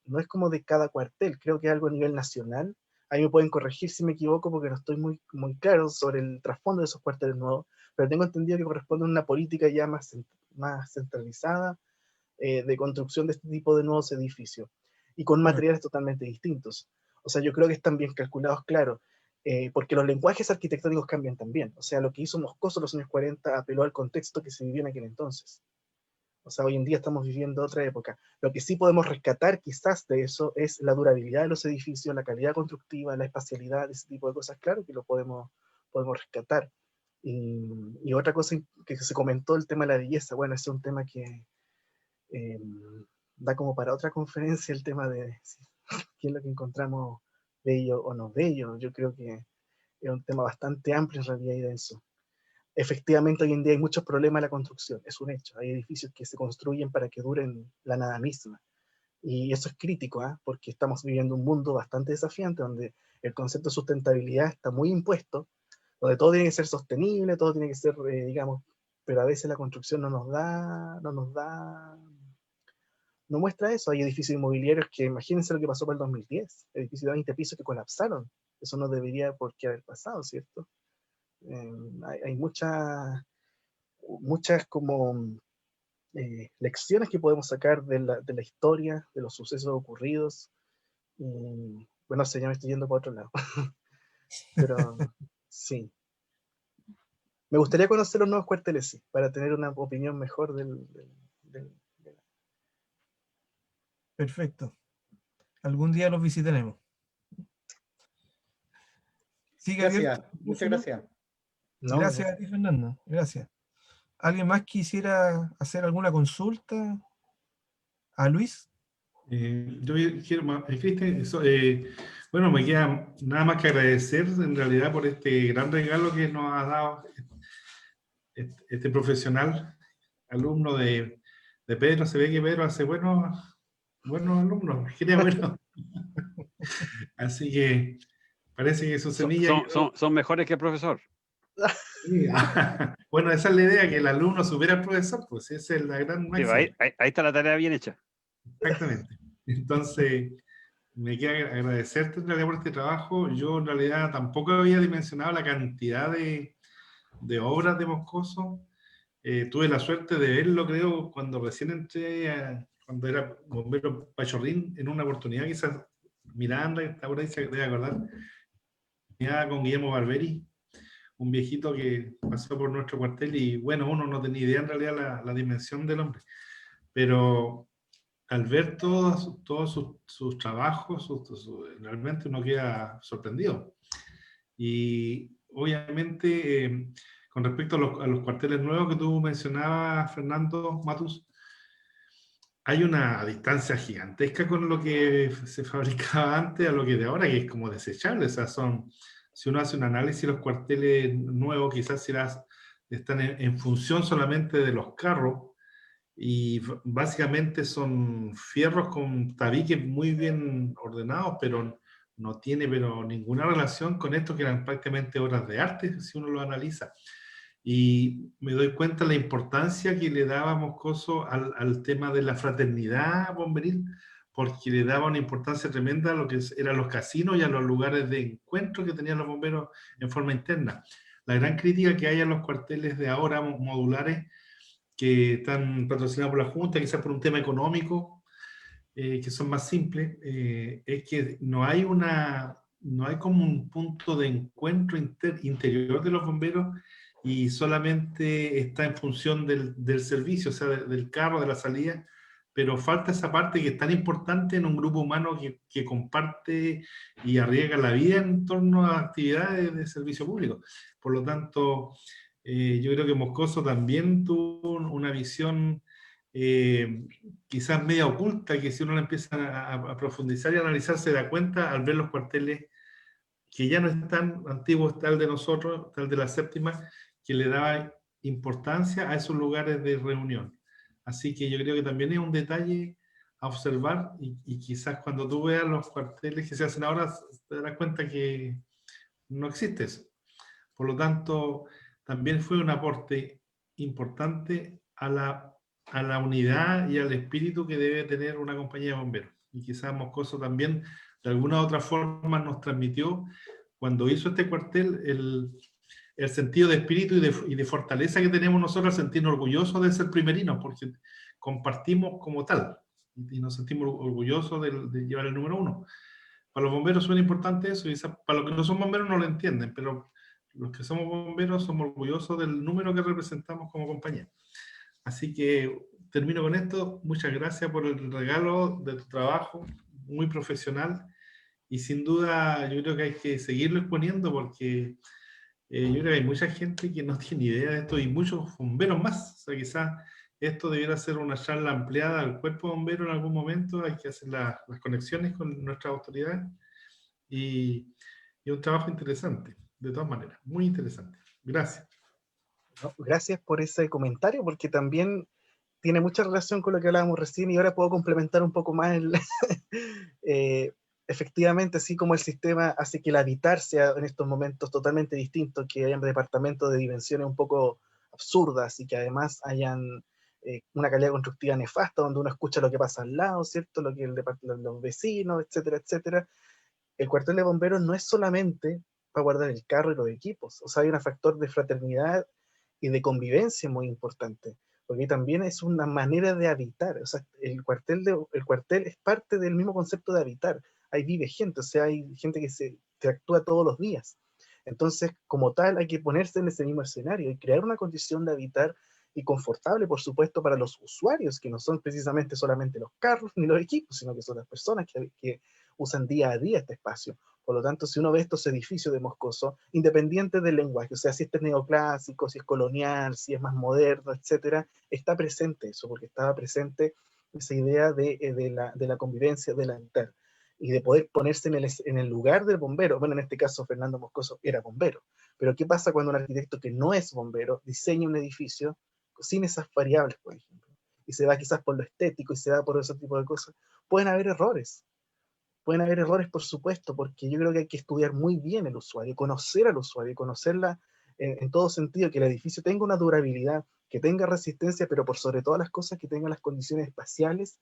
no es como de cada cuartel, creo que es algo a nivel nacional. Ahí me pueden corregir si me equivoco porque no estoy muy claro sobre el trasfondo de esos cuarteles nuevos, pero tengo entendido que corresponde a una política ya más centralizada de construcción de este tipo de nuevos edificios y con materiales totalmente distintos. O sea, yo creo que están bien calculados, claro, porque los lenguajes arquitectónicos cambian también. O sea, lo que hizo Moscoso en los años 40 apeló al contexto que se vivía en aquel entonces. O sea, hoy en día estamos viviendo otra época. Lo que sí podemos rescatar quizás de eso es la durabilidad de los edificios, la calidad constructiva, la espacialidad, ese tipo de cosas, claro que lo podemos rescatar. Y otra cosa que se comentó, el tema de la belleza, bueno, ese es un tema que da como para otra conferencia, el tema de qué es lo que encontramos bello o no bello. Yo creo que es un tema bastante amplio en realidad y denso. Efectivamente, hoy en día hay muchos problemas en la construcción, es un hecho. Hay edificios que se construyen para que duren la nada misma. Y eso es crítico, ¿eh? Porque estamos viviendo un mundo bastante desafiante, donde el concepto de sustentabilidad está muy impuesto, donde todo tiene que ser sostenible, todo tiene que ser, digamos, pero a veces la construcción no muestra eso. Hay edificios inmobiliarios que, imagínense lo que pasó para el 2010, edificios de 20 pisos que colapsaron. Eso no debería por qué haber pasado, ¿cierto? Hay muchas como lecciones que podemos sacar de la historia, de los sucesos ocurridos. Bueno, ya me estoy yendo para otro lado. Pero sí. Me gustaría conocer los nuevos cuarteles, sí, para tener una opinión mejor del. Perfecto. Algún día los visitaremos. Sigue abierto. Gracias, muchas gracias. No, Gracias a ti, Fernando. Gracias. ¿Alguien más quisiera hacer alguna consulta? ¿A Luis? Yo quiero, Cristian, bueno, me queda nada más que agradecer en realidad por este gran regalo que nos ha dado este profesional, alumno de Pedro. Se ve que Pedro hace buenos alumnos, crea bueno. Así que parece que su semilla... Son mejores que el profesor. Sí. Bueno, esa es la idea, que el alumno supera al profesor, pues esa es la gran máxima. Sí, ahí está la tarea bien hecha. Exactamente. Entonces, me queda agradecerte en realidad por este trabajo. Yo en realidad tampoco había dimensionado la cantidad de obras de Moscoso. Tuve la suerte de verlo, creo, cuando recién entré, cuando era bombero Pachorrín, en una oportunidad, quizás Miranda, que está por ahí, se debe acordar, con Guillermo Barberi, un viejito que pasó por nuestro cuartel, y bueno, uno no tenía idea en realidad la dimensión del hombre, pero al ver todos sus trabajos, realmente uno queda sorprendido. Y obviamente, con respecto a los cuarteles nuevos que tú mencionabas, Fernando Matus, hay una distancia gigantesca con lo que se fabricaba antes a lo que de ahora, que es como desechable. O sea, si uno hace un análisis, los cuarteles nuevos quizás están en función solamente de los carros, y básicamente son fierros con tabiques muy bien ordenados, pero no tiene ninguna relación con esto, que eran prácticamente obras de arte, si uno lo analiza. Y me doy cuenta de la importancia que le daba Moscoso al tema de la fraternidad bomberil, porque le daba una importancia tremenda a lo que eran los casinos y a los lugares de encuentro que tenían los bomberos en forma interna. La gran crítica que hay a los cuarteles de ahora modulares, que están patrocinados por la Junta, quizás por un tema económico, que son más simples, es que no hay como un punto de encuentro interior de los bomberos, y solamente está en función del servicio, o sea, del carro, de la salida, pero falta esa parte que es tan importante en un grupo humano que comparte y arriesga la vida en torno a actividades de servicio público. Por lo tanto, yo creo que Moscoso también tuvo una visión quizás media oculta, que si uno la empieza a profundizar y analizar, se da cuenta al ver los cuarteles que ya no están antiguos, tal de nosotros, tal de la séptima, que le daba importancia a esos lugares de reunión. Así que yo creo que también es un detalle a observar, y quizás cuando tú veas los cuarteles que se hacen ahora, te darás cuenta que no existe eso. Por lo tanto, también fue un aporte importante a la unidad y al espíritu que debe tener una compañía de bomberos. Y quizás Moscoso también, de alguna u otra forma, nos transmitió, cuando hizo este cuartel, el sentido de espíritu y de fortaleza que tenemos nosotros al sentirnos orgullosos de ser primerinos, porque compartimos como tal, y nos sentimos orgullosos de llevar el número 1. Para los bomberos suena importante eso, y para los que no son bomberos no lo entienden, pero los que somos bomberos somos orgullosos del número que representamos como compañía. Así que termino con esto. Muchas gracias por el regalo de tu trabajo, muy profesional, y sin duda yo creo que hay que seguirlo exponiendo porque yo creo que hay mucha gente que no tiene idea de esto y muchos bomberos más. O sea, quizás esto debiera ser una charla ampliada al cuerpo de bomberos en algún momento. Hay que hacer las conexiones con nuestras autoridades y un trabajo interesante, de todas maneras, muy interesante. Gracias. No, gracias por ese comentario, porque también tiene mucha relación con lo que hablábamos recién y ahora puedo complementar un poco más efectivamente, así como el sistema hace que el habitar sea en estos momentos totalmente distinto, que hayan departamentos de dimensiones un poco absurdas y que además hayan una calidad constructiva nefasta, donde uno escucha lo que pasa al lado, ¿cierto? Lo que los vecinos, etcétera, etcétera. El cuartel de bomberos no es solamente para guardar el carro y los equipos, o sea, hay un factor de fraternidad y de convivencia muy importante, porque también es una manera de habitar, o sea, el cuartel es parte del mismo concepto de habitar, ahí vive gente, o sea, hay gente que actúa todos los días, entonces, como tal, hay que ponerse en ese mismo escenario y crear una condición de habitar y confortable, por supuesto, para los usuarios, que no son precisamente solamente los carros ni los equipos, sino que son las personas que usan día a día este espacio. Por lo tanto, si uno ve estos edificios de Moscoso, independiente del lenguaje, o sea, si este es neoclásico, si es colonial, si es más moderno, etcétera, está presente eso, porque estaba presente esa idea de la convivencia, del habitar, y de poder ponerse en el lugar del bombero. Bueno, en este caso, Fernando Moscoso era bombero, pero ¿qué pasa cuando un arquitecto que no es bombero diseña un edificio sin esas variables, por ejemplo? Y se va quizás por lo estético y se va por ese tipo de cosas. Pueden haber errores, por supuesto, porque yo creo que hay que estudiar muy bien el usuario, conocer al usuario, conocerla en todo sentido, que el edificio tenga una durabilidad, que tenga resistencia, pero por sobre todas las cosas que tenga las condiciones espaciales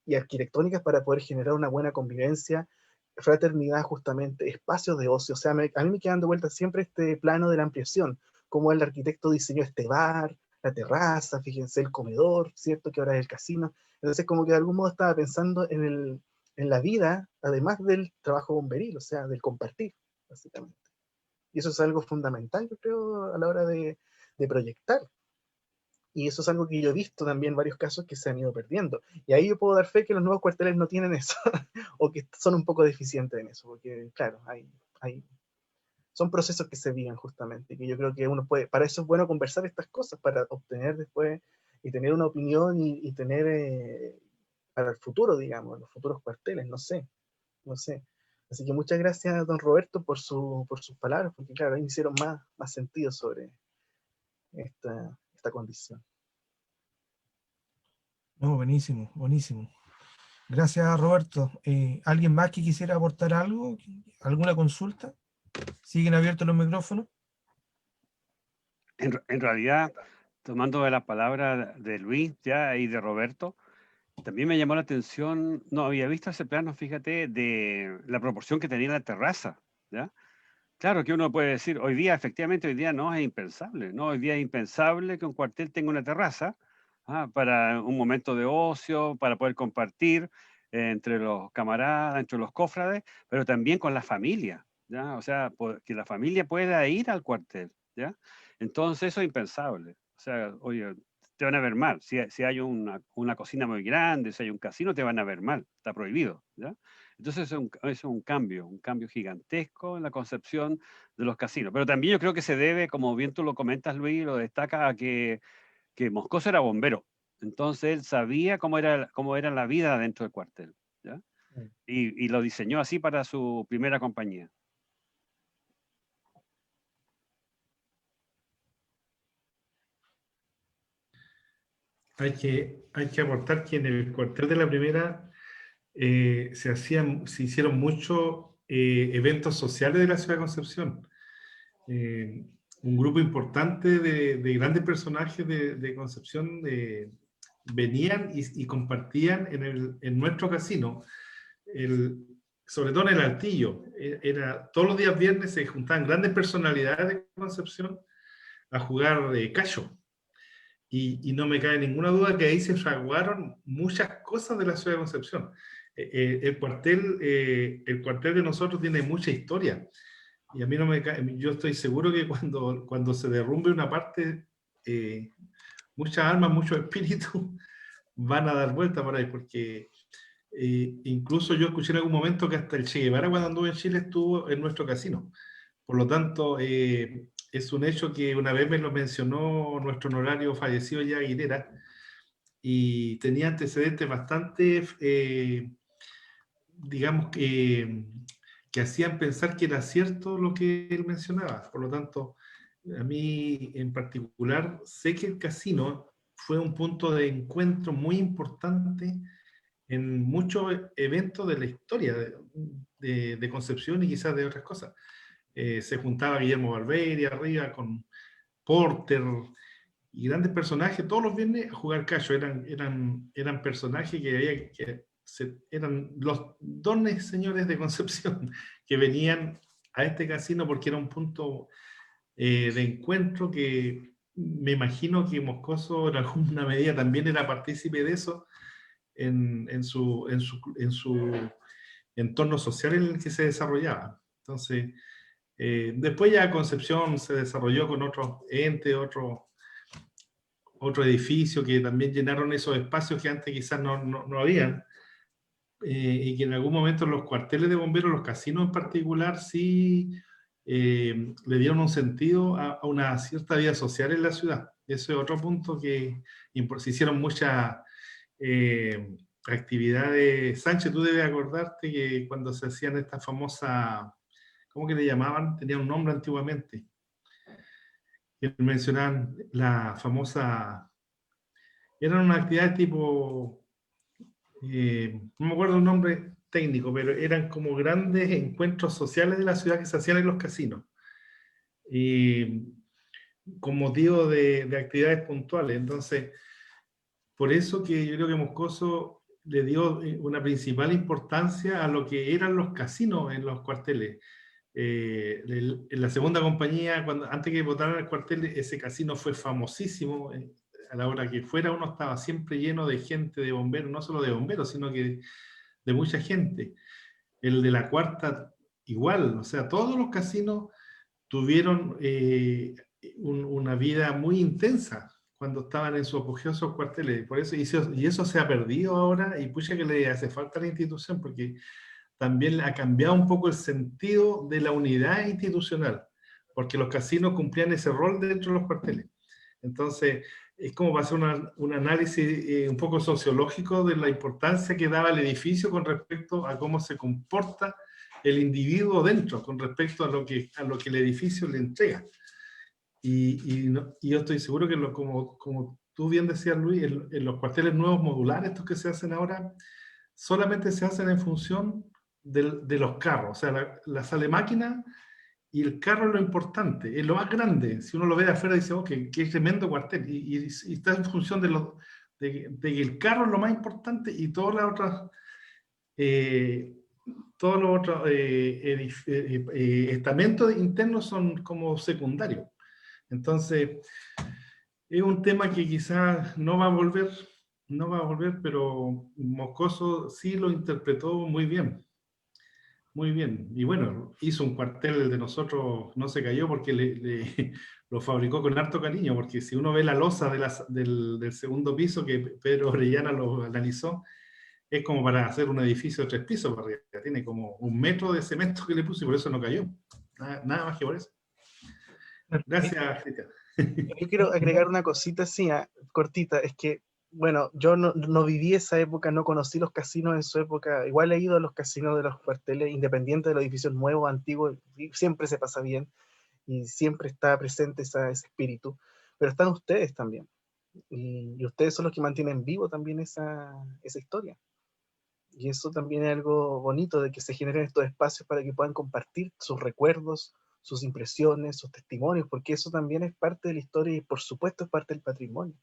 y arquitectónicas para poder generar una buena convivencia, fraternidad justamente, espacios de ocio. O sea, a mí me quedan de vuelta siempre este plano de la ampliación, cómo el arquitecto diseñó este bar, la terraza, fíjense, el comedor, ¿cierto? Que ahora es el casino. Entonces, como que de algún modo estaba pensando en la vida, además del trabajo bomberil, o sea, del compartir, básicamente. Y eso es algo fundamental, yo creo, a la hora de proyectar. Y eso es algo que yo he visto también en varios casos que se han ido perdiendo. Y ahí yo puedo dar fe que los nuevos cuarteles no tienen eso, o que son un poco deficientes en eso, porque claro, son procesos que se viven justamente, que yo creo que uno puede, para eso es bueno conversar estas cosas, para obtener después y tener una opinión y tener para el futuro, digamos, los futuros cuarteles, no sé. Así que muchas gracias, don Roberto, por sus palabras, porque claro, ahí me hicieron más sentido sobre esta condición. No, buenísimo, buenísimo. Gracias, Roberto. ¿Alguien más que quisiera aportar algo? ¿Alguna consulta? ¿Siguen abiertos los micrófonos? En realidad, tomando de la palabra de Luis ya y de Roberto, también me llamó la atención, no había visto ese plano, fíjate, de la proporción que tenía la terraza, ¿ya? Claro que uno puede decir, hoy día, efectivamente, hoy día no es impensable, ¿no? Hoy día es impensable que un cuartel tenga una terraza para un momento de ocio, para poder compartir entre los camaradas, entre los cofrades, pero también con la familia, ¿ya? O sea, que la familia pueda ir al cuartel, ¿ya? Entonces eso es impensable. O sea, oye, te van a ver mal. Si hay una cocina muy grande, si hay un casino, te van a ver mal. Está prohibido, ¿ya? Entonces es un cambio gigantesco en la concepción de los casinos. Pero también yo creo que se debe, como bien tú lo comentas, Luis, lo destaca, a que Moscoso era bombero. Entonces él sabía cómo era la vida dentro del cuartel, ¿ya? Y lo diseñó así para su primera compañía. Hay que aportar que en el cuartel de la primera se hicieron muchos eventos sociales de la ciudad de Concepción. un grupo importante de grandes personajes de Concepción venían y compartían en nuestro casino, sobre todo en el Altillo. Todos los días viernes se juntaban grandes personalidades de Concepción a jugar callo. Y no me cabe ninguna duda que ahí se fraguaron muchas cosas de la ciudad de Concepción. El cuartel de nosotros tiene mucha historia. Y a mí no me cae, yo estoy seguro que cuando se derrumbe una parte, muchas almas, muchos espíritus van a dar vuelta por ahí, porque incluso yo escuché en algún momento que hasta el Che Guevara cuando anduvo en Chile estuvo en nuestro casino. Por lo tanto, es un hecho que una vez me lo mencionó nuestro honorario fallecido ya, Aguilera, y tenía antecedentes bastante, digamos, que hacían pensar que era cierto lo que él mencionaba. Por lo tanto, a mí en particular, sé que el casino fue un punto de encuentro muy importante en muchos eventos de la historia de Concepción y quizás de otras cosas. Se juntaba Guillermo Barberia arriba con Porter y grandes personajes todos los viernes a jugar callo. Eran personajes eran los dones señores de Concepción que venían a este casino porque era un punto de encuentro que me imagino que Moscoso en alguna medida también era partícipe de eso en su entorno social en el que se desarrollaba. Entonces, después ya Concepción se desarrolló con otros entes, otro edificio que también llenaron esos espacios que antes quizás no habían, y que en algún momento los cuarteles de bomberos, los casinos en particular, sí le dieron un sentido a una cierta vida social en la ciudad. Ese es otro punto que se hicieron muchas actividades. Sánchez, tú debes acordarte que cuando se hacían estas famosas, ¿cómo que le llamaban? Tenía un nombre antiguamente. Que mencionaban la famosa... Eran una actividad tipo... no me acuerdo el nombre técnico, pero eran como grandes encuentros sociales de la ciudad que se hacían en los casinos. Y con motivo de actividades puntuales. Entonces, por eso que yo creo que Moscoso le dio una principal importancia a lo que eran los casinos en los cuarteles. En la segunda compañía, antes que votaran el cuartel, ese casino fue famosísimo. A la hora que fuera, uno estaba siempre lleno de gente, de bomberos, no solo de bomberos, sino que de mucha gente. El de la cuarta, igual, o sea, todos los casinos tuvieron una vida muy intensa cuando estaban en su apogeo esos cuarteles. Por eso, y eso se ha perdido ahora, y pucha que le hace falta a la institución, porque también ha cambiado un poco el sentido de la unidad institucional, porque los casinos cumplían ese rol dentro de los cuarteles. Entonces, es como para hacer un análisis un poco sociológico de la importancia que daba el edificio con respecto a cómo se comporta el individuo dentro, con respecto a lo que el edificio le entrega. Y yo estoy seguro que, como tú bien decías, Luis, en los cuarteles nuevos modulares, estos que se hacen ahora, solamente se hacen en función de los carros. O sea, la sala de máquina y el carro es lo importante, es lo más grande. Si uno lo ve de afuera dice, oh, qué tremendo cuartel. Y está en función de que el carro es lo más importante y todas las otras... todos los otros estamentos internos son como secundarios. Entonces, es un tema que quizás no va a volver, pero Moscoso sí lo interpretó muy bien. Muy bien. Y bueno, hizo un cuartel, el de nosotros no se cayó porque lo fabricó con harto cariño, porque si uno ve la losa del segundo piso que Pedro Orellana lo analizó, es como para hacer un edificio de 3 pisos para arriba. Tiene como 1 metro de cemento que le puse y por eso no cayó. Nada más que por eso. Gracias, Cristian. Yo quiero agregar una cosita así, cortita. Es que, bueno, yo no viví esa época, no conocí los casinos en su época. Igual he ido a los casinos de los cuarteles, independientes de los edificios nuevos, antiguos, y siempre se pasa bien y siempre está presente ese espíritu. Pero están ustedes también. Y ustedes son los que mantienen vivo también esa historia. Y eso también es algo bonito, de que se generen estos espacios para que puedan compartir sus recuerdos, sus impresiones, sus testimonios, porque eso también es parte de la historia y por supuesto es parte del patrimonio.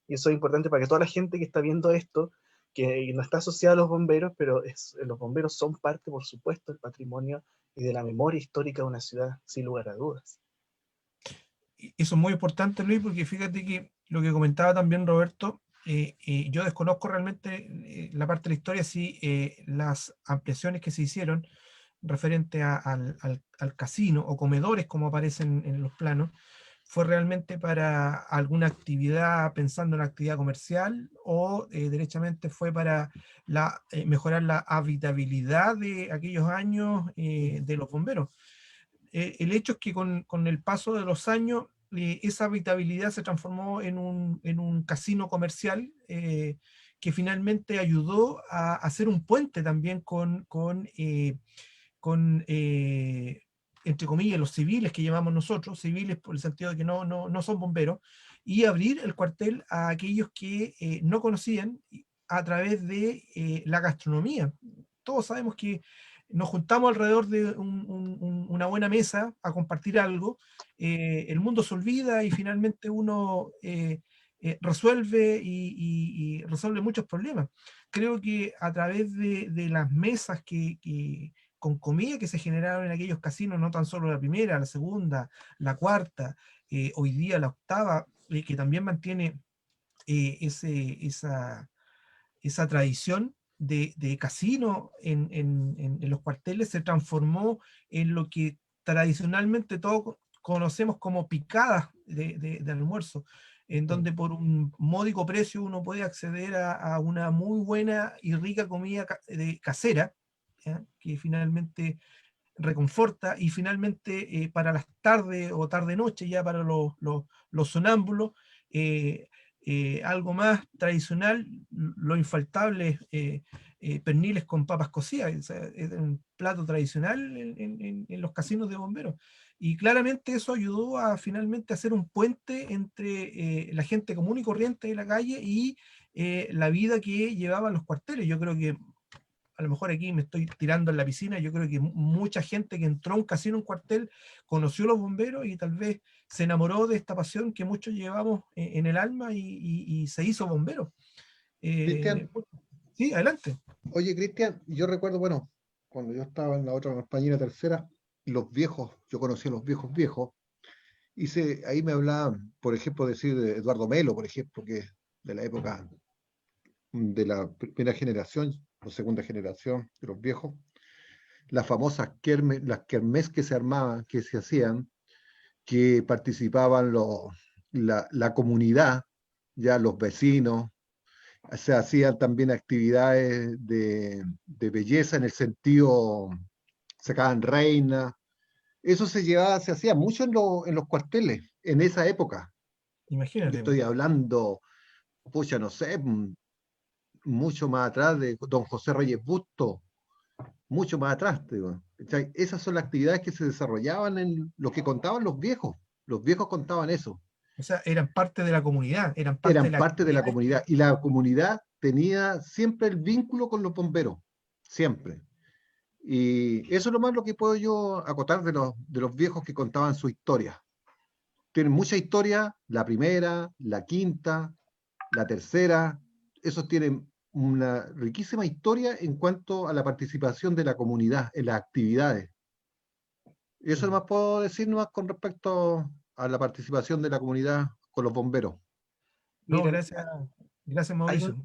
Y eso es importante para que toda la gente que está viendo esto, que no está asociada a los bomberos, pero los bomberos son parte, por supuesto, del patrimonio y de la memoria histórica de una ciudad, sin lugar a dudas. Eso es muy importante, Luis, porque fíjate que lo que comentaba también Roberto, yo desconozco realmente la parte de la historia, sí, las ampliaciones que se hicieron referente al casino o comedores, como aparecen en los planos, fue realmente para alguna actividad, pensando en la actividad comercial, o derechamente fue para mejorar la habitabilidad de aquellos años de los bomberos. El hecho es que con el paso de los años, esa habitabilidad se transformó en un casino comercial que finalmente ayudó a hacer un puente también con entre comillas, los civiles que llamamos nosotros, civiles por el sentido de que no son bomberos, y abrir el cuartel a aquellos que no conocían a través de la gastronomía. Todos sabemos que nos juntamos alrededor de una buena mesa a compartir algo, el mundo se olvida y finalmente uno resuelve y resuelve muchos problemas. Creo que a través de las mesas con comida que se generaron en aquellos casinos, no tan solo la primera, la segunda, la cuarta, hoy día la octava, que también mantiene esa tradición de casino en los cuarteles, se transformó en lo que tradicionalmente todos conocemos como picadas de almuerzo, en donde por un módico precio uno puede acceder a una muy buena y rica comida casera, ¿ya? Que finalmente reconforta, y finalmente para las tardes o tarde-noche, ya para los sonámbulos, algo más tradicional, lo infaltable, perniles con papas cocidas, o sea, es un plato tradicional en los casinos de bomberos. Y claramente eso ayudó a finalmente hacer un puente entre la gente común y corriente de la calle y la vida que llevaban los cuarteles. Yo creo que a lo mejor aquí me estoy tirando en la piscina, yo creo que mucha gente que entró a un casino, un cuartel, conoció a los bomberos y tal vez se enamoró de esta pasión que muchos llevamos en el alma y se hizo bombero. Cristian, Sí, adelante. oye Cristian, yo recuerdo, bueno, cuando yo estaba en la otra compañía tercera, los viejos, yo conocí a los viejos viejos, ahí me hablaban, por ejemplo, decir de Eduardo Melo, por ejemplo, que es de la época de la primera generación o segunda generación de los viejos, las famosas las kermés que se armaban, que se hacían, que participaban la comunidad, ya los vecinos, se hacían también actividades de belleza en el sentido, sacaban reinas, eso se hacía mucho en los cuarteles, en esa época. Yo Imagínate. estoy hablando, pucha, no sé, mucho más atrás de don José Reyes Busto, mucho más atrás, digo. Esas son las actividades que se desarrollaban en lo que contaban los viejos. Los viejos contaban eso. O sea, eran parte de la comunidad, eran parte de la comunidad. Y la comunidad tenía siempre el vínculo con los bomberos, siempre. Y eso es lo más lo que puedo yo acotar de los viejos que contaban su historia. Tienen mucha historia, la primera, la quinta, la tercera, esos tienen una riquísima historia en cuanto a la participación de la comunidad en las actividades. Y eso nomás puedo decir nomás con respecto a la participación de la comunidad con los bomberos. No, gracias Mauricio.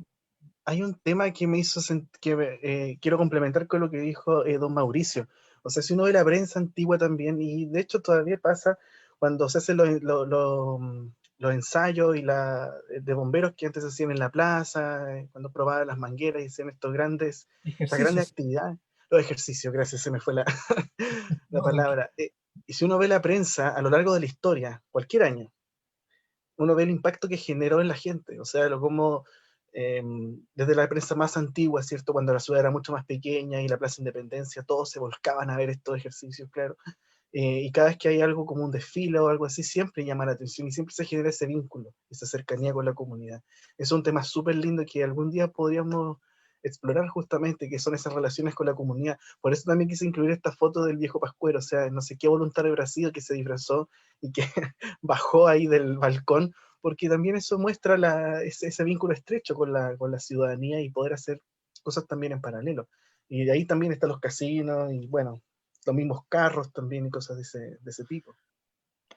Hay un tema que me hizo quiero complementar con lo que dijo don Mauricio. O sea, si uno ve la prensa antigua también, y de hecho todavía pasa cuando se hacen los ensayos de bomberos que antes se hacían en la plaza, cuando probaban las mangueras y hacían estas grandes actividades. Los ejercicios, gracias, se me fue la palabra. Y si uno ve la prensa a lo largo de la historia, cualquier año, uno ve el impacto que generó en la gente. O sea, como desde la prensa más antigua, ¿cierto? Cuando la ciudad era mucho más pequeña y la Plaza Independencia, todos se volcaban a ver estos ejercicios, claro. Y cada vez que hay algo como un desfile o algo así, siempre llama la atención y siempre se genera ese vínculo, esa cercanía con la comunidad. Es un tema súper lindo que algún día podríamos explorar justamente qué son esas relaciones con la comunidad. Por eso también quise incluir esta foto del viejo Pascuero, o sea, no sé qué voluntario habrá sido que se disfrazó y que bajó ahí del balcón, porque también eso muestra ese vínculo estrecho con la ciudadanía y poder hacer cosas también en paralelo. Y de ahí también están los casinos y bueno, los mismos carros también y cosas de ese tipo.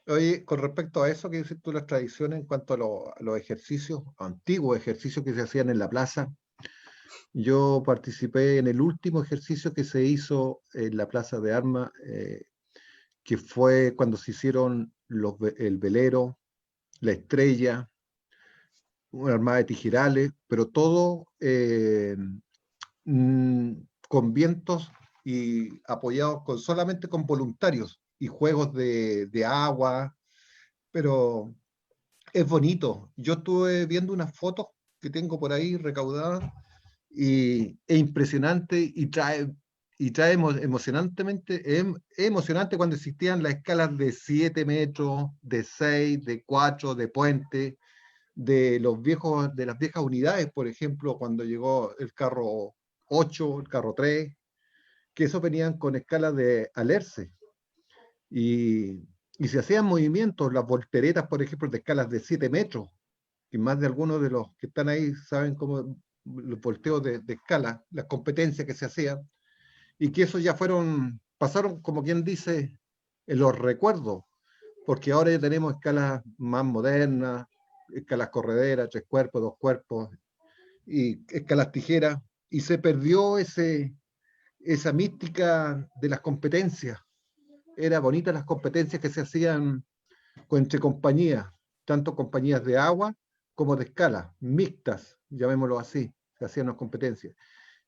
Oye, con respecto a eso que dices tú, las tradiciones en cuanto a los ejercicios, antiguos ejercicios que se hacían en la plaza, yo participé en el último ejercicio que se hizo en la Plaza de Armas, que fue cuando se hicieron el velero, la estrella, una armada de tijerales, pero todo con vientos y apoyados solamente con voluntarios y juegos de agua, pero es bonito. Yo estuve viendo unas fotos que tengo por ahí recaudadas y es impresionante y trae emocionantemente, es emocionante cuando existían las escalas de 7 metros, de 6, de 4, de puente, de las viejas unidades, por ejemplo, cuando llegó el carro 8, el carro 3, que esos venían con escalas de alerce. Y se hacían movimientos, las volteretas, por ejemplo, de escalas de 7 metros, y más de algunos de los que están ahí saben cómo los volteos de escala, las competencias que se hacían, y que eso ya pasaron, como quien dice, en los recuerdos, porque ahora ya tenemos escalas más modernas, escalas correderas, 3 cuerpos, 2 cuerpos, y escalas tijeras, y se perdió esa mística de las competencias. Era bonita las competencias que se hacían entre compañías, tanto compañías de agua como de escala, mixtas, llamémoslo así, se hacían las competencias.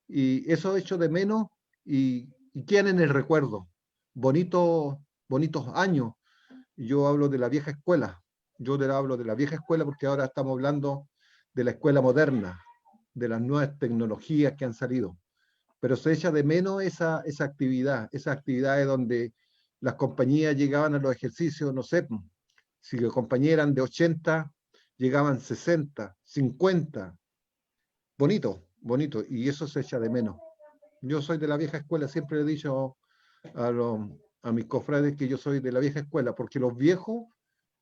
Y eso hecho de menos y quedan en el recuerdo. Bonitos años. Yo hablo de la vieja escuela, hablo de la vieja escuela porque ahora estamos hablando de la escuela moderna, de las nuevas tecnologías que han salido. Pero se echa de menos esa actividad, esas actividades donde las compañías llegaban a los ejercicios, no sé, si las compañías eran de 80, llegaban 60, 50. Bonito, bonito, y eso se echa de menos. Yo soy de la vieja escuela, siempre he dicho a mis cofrades que yo soy de la vieja escuela, porque los viejos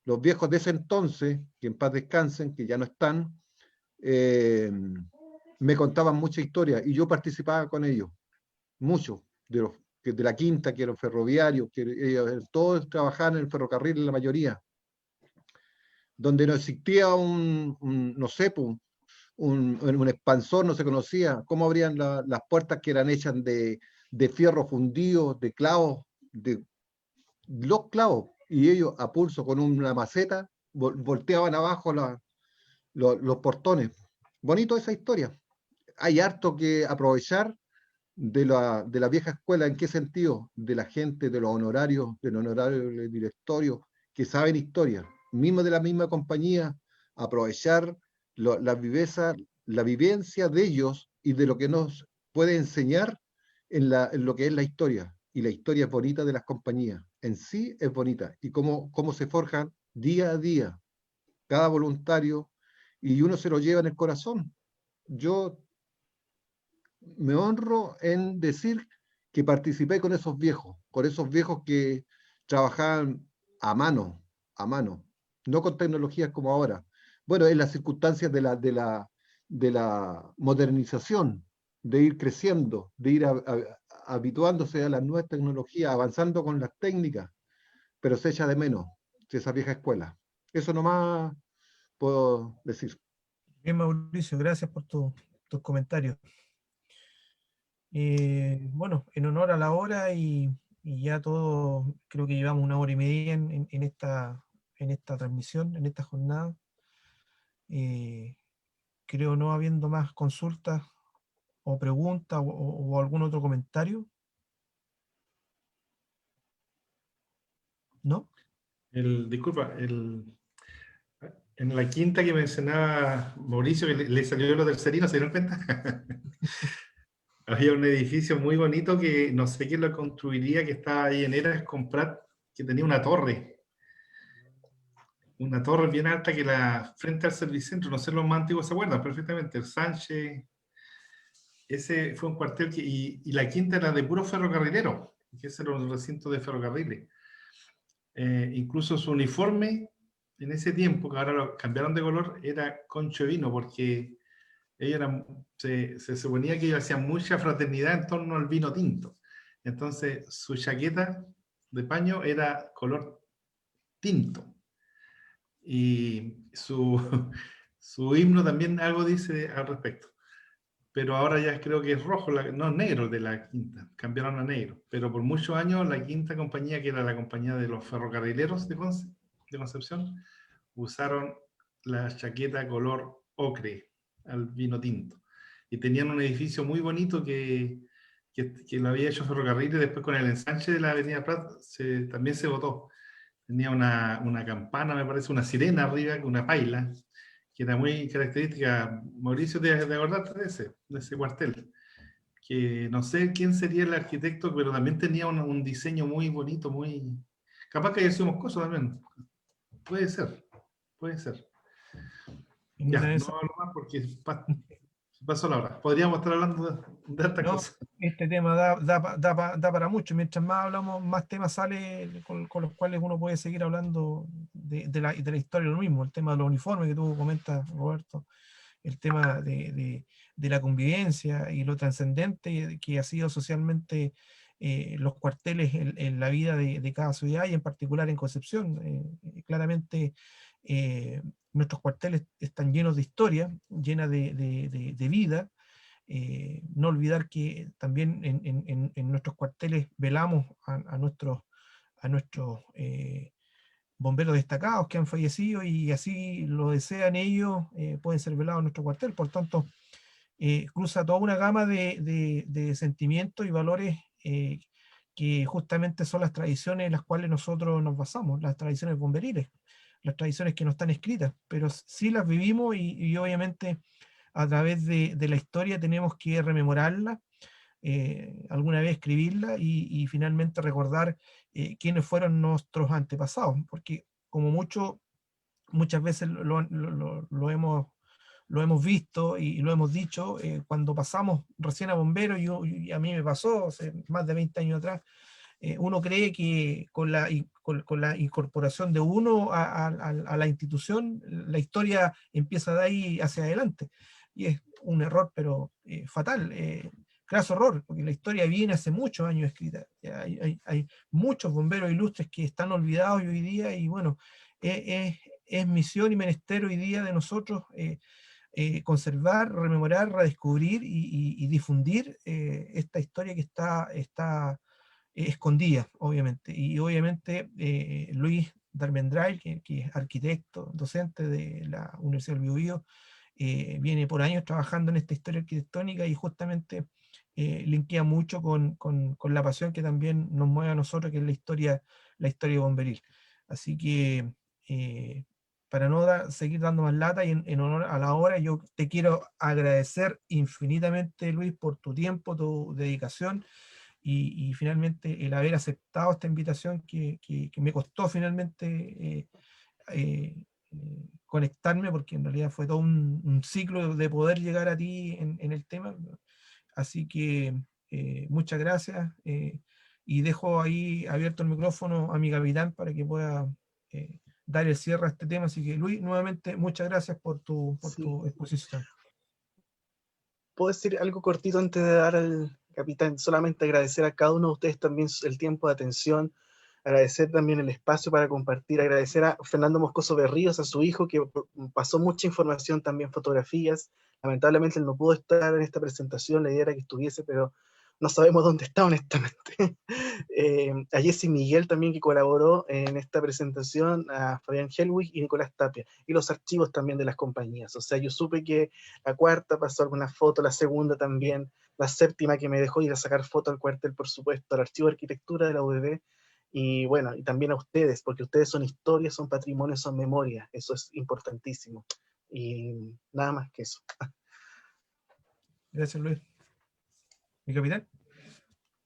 de ese entonces, que en paz descansen, que ya no están, me contaban mucha historia y yo participaba con ellos, mucho, de la quinta, que eran ferroviarios, que ellos todos trabajaban en el ferrocarril, la mayoría, donde no existía no sé, un expansor, no se conocía, cómo abrían las puertas que eran hechas de fierro fundido, de clavos, de los clavos, y ellos a pulso con una maceta volteaban abajo los portones. Bonito esa historia. Hay harto que aprovechar de la vieja escuela. ¿En qué sentido? De la gente, de los honorarios del directorio, que saben historia, mismo de la misma compañía, aprovechar la vivencia de ellos y de lo que nos puede enseñar en lo que es la historia. Y la historia es bonita de las compañías, en sí es bonita, y cómo se forjan día a día, cada voluntario, y uno se lo lleva en el corazón. Yo me honro en decir que participé con esos viejos que trabajaban a mano, no con tecnologías como ahora. Bueno, en las circunstancias de la modernización, de ir creciendo, de ir habituándose a las nuevas tecnologías, avanzando con las técnicas, pero se echa de menos de esa vieja escuela. Eso nomás puedo decir. Bien, Mauricio, gracias por tus comentarios. Bueno, en honor a la hora y ya todo, creo que llevamos 1 hora y media en esta transmisión, en esta jornada. Creo no habiendo más consultas o preguntas o algún otro comentario. ¿No? Disculpa, en la quinta que mencionaba Mauricio, que le salió lo tercerino, ¿se dieron cuenta? Había un edificio muy bonito que no sé quién lo construiría, que estaba ahí en Eras Comprat, que tenía una torre bien alta que frente al Servicentro, no sé los más antiguos se acuerdan perfectamente, el Sánchez, ese fue un cuartel y la quinta era de puro ferrocarrilero, que ese era un recinto de ferrocarriles. Incluso su uniforme en ese tiempo, que ahora lo cambiaron de color, era concho de vino, porque ellos se suponía que ellos hacían mucha fraternidad en torno al vino tinto. Entonces, su chaqueta de paño era color tinto. Y su himno también algo dice al respecto. Pero ahora ya creo que es rojo, no, negro de la quinta, cambiaron a negro. Pero por muchos años la quinta compañía, que era la compañía de los ferrocarrileros de Concepción, usaron la chaqueta color ocre al vino tinto. Y tenían un edificio muy bonito que lo había hecho Ferrocarril, y después con el ensanche de la Avenida Prat también se botó. Tenía una campana, me parece, una sirena arriba, una paila, que era muy característica. Mauricio, ¿te acordaste de ese cuartel? Que no sé quién sería el arquitecto, pero también tenía un diseño muy bonito, muy... Capaz que haya sido Moscoso también. Puede ser, puede ser. En Ya, una de no esas. hablo más porque pasó la hora. Podríamos estar hablando de estas No, cosas. este tema da para mucho. Mientras más hablamos, más temas sale con los cuales uno puede seguir hablando de la historia de lo mismo. El tema de los uniformes que tú comentas, Roberto, el tema de la convivencia y lo trascendente que ha sido socialmente los cuarteles en la vida de cada ciudad y en particular en Concepción. Claramente nuestros cuarteles están llenos de historia, llena de vida. No olvidar que también en nuestros cuarteles velamos a nuestros bomberos destacados que han fallecido, y así lo desean ellos, pueden ser velados en nuestro cuartel. Por tanto, cruza toda una gama de sentimientos y valores que justamente son las tradiciones en las cuales nosotros nos basamos, las tradiciones bomberiles, las tradiciones que no están escritas, pero sí las vivimos, y obviamente a través de la historia tenemos que rememorarla, alguna vez escribirla, y finalmente recordar quiénes fueron nuestros antepasados, porque como muchas veces lo hemos visto y lo hemos dicho, cuando pasamos recién a bomberos, y a mí me pasó hace más de 20 años atrás, uno cree que con la incorporación de uno a la institución, la historia empieza de ahí hacia adelante. Y es un error, pero fatal, craso error, porque la historia viene hace muchos años escrita. Hay muchos bomberos ilustres que están olvidados hoy día, y bueno, es misión y menester hoy día de nosotros conservar, rememorar, redescubrir y difundir esta historia que está escondida, obviamente. Y obviamente Luis Darmendray, que es arquitecto, docente de la Universidad del Biobío, viene por años trabajando en esta historia arquitectónica, y justamente linkea mucho con la pasión que también nos mueve a nosotros, que es la historia bomberil. Así que para no seguir dando más lata, y en honor a la hora, yo te quiero agradecer infinitamente, Luis, por tu tiempo, tu dedicación, y finalmente el haber aceptado esta invitación que me costó finalmente conectarme, porque en realidad fue todo un ciclo de poder llegar a ti en el tema. Así que muchas gracias, y dejo ahí abierto el micrófono a mi capitán para que pueda dar el cierre a este tema. Así que, Luis, nuevamente muchas gracias por tu exposición. ¿Puedo decir algo cortito antes de dar al capitán? Solamente agradecer a cada uno de ustedes también el tiempo de atención, agradecer también el espacio para compartir, agradecer a Fernando Moscoso Berríos, a su hijo, que pasó mucha información, también fotografías. Lamentablemente él no pudo estar en esta presentación, la idea era que estuviese, pero no sabemos dónde está, honestamente. A Jesse Miguel también, que colaboró en esta presentación, a Fabián Helwig y Nicolás Tapia, y los archivos también de las compañías. O sea, yo supe que la cuarta pasó algunas fotos, la segunda también, la séptima que me dejó ir a sacar fotos al cuartel, por supuesto, al archivo de arquitectura de la UDB, y bueno, y también a ustedes, porque ustedes son historia, son patrimonio, son memoria, eso es importantísimo. Y nada más que eso. Gracias, Luis. ¿Mi capitán?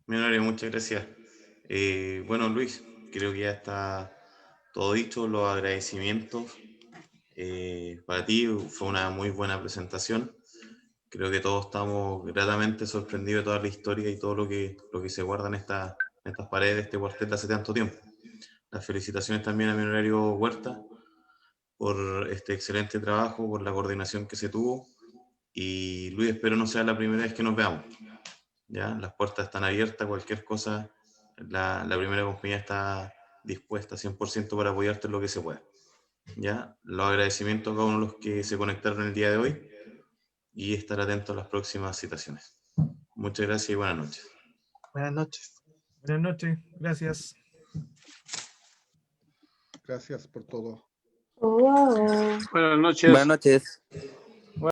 Mi honorio, muchas gracias. Bueno, Luis, creo que ya está todo dicho, los agradecimientos. Para ti fue una muy buena presentación. creo que todos estamos gratamente sorprendidos de toda la historia y todo lo que se guarda en estas paredes de este cuartel de hace tanto tiempo. Las felicitaciones también a mi honorario Huerta por este excelente trabajo, por la coordinación que se tuvo. Y Luis, espero no sea la primera vez que nos veamos. ¿Ya? Las puertas están abiertas, cualquier cosa, la primera compañía está dispuesta 100% para apoyarte en lo que se pueda. ¿Ya? Los agradecimientos a cada uno de los que se conectaron el día de hoy y estar atentos a las próximas citaciones. Muchas gracias y buenas noches. Buenas noches. Buenas noches, gracias. Gracias por todo. Buenas noches. Buenas noches.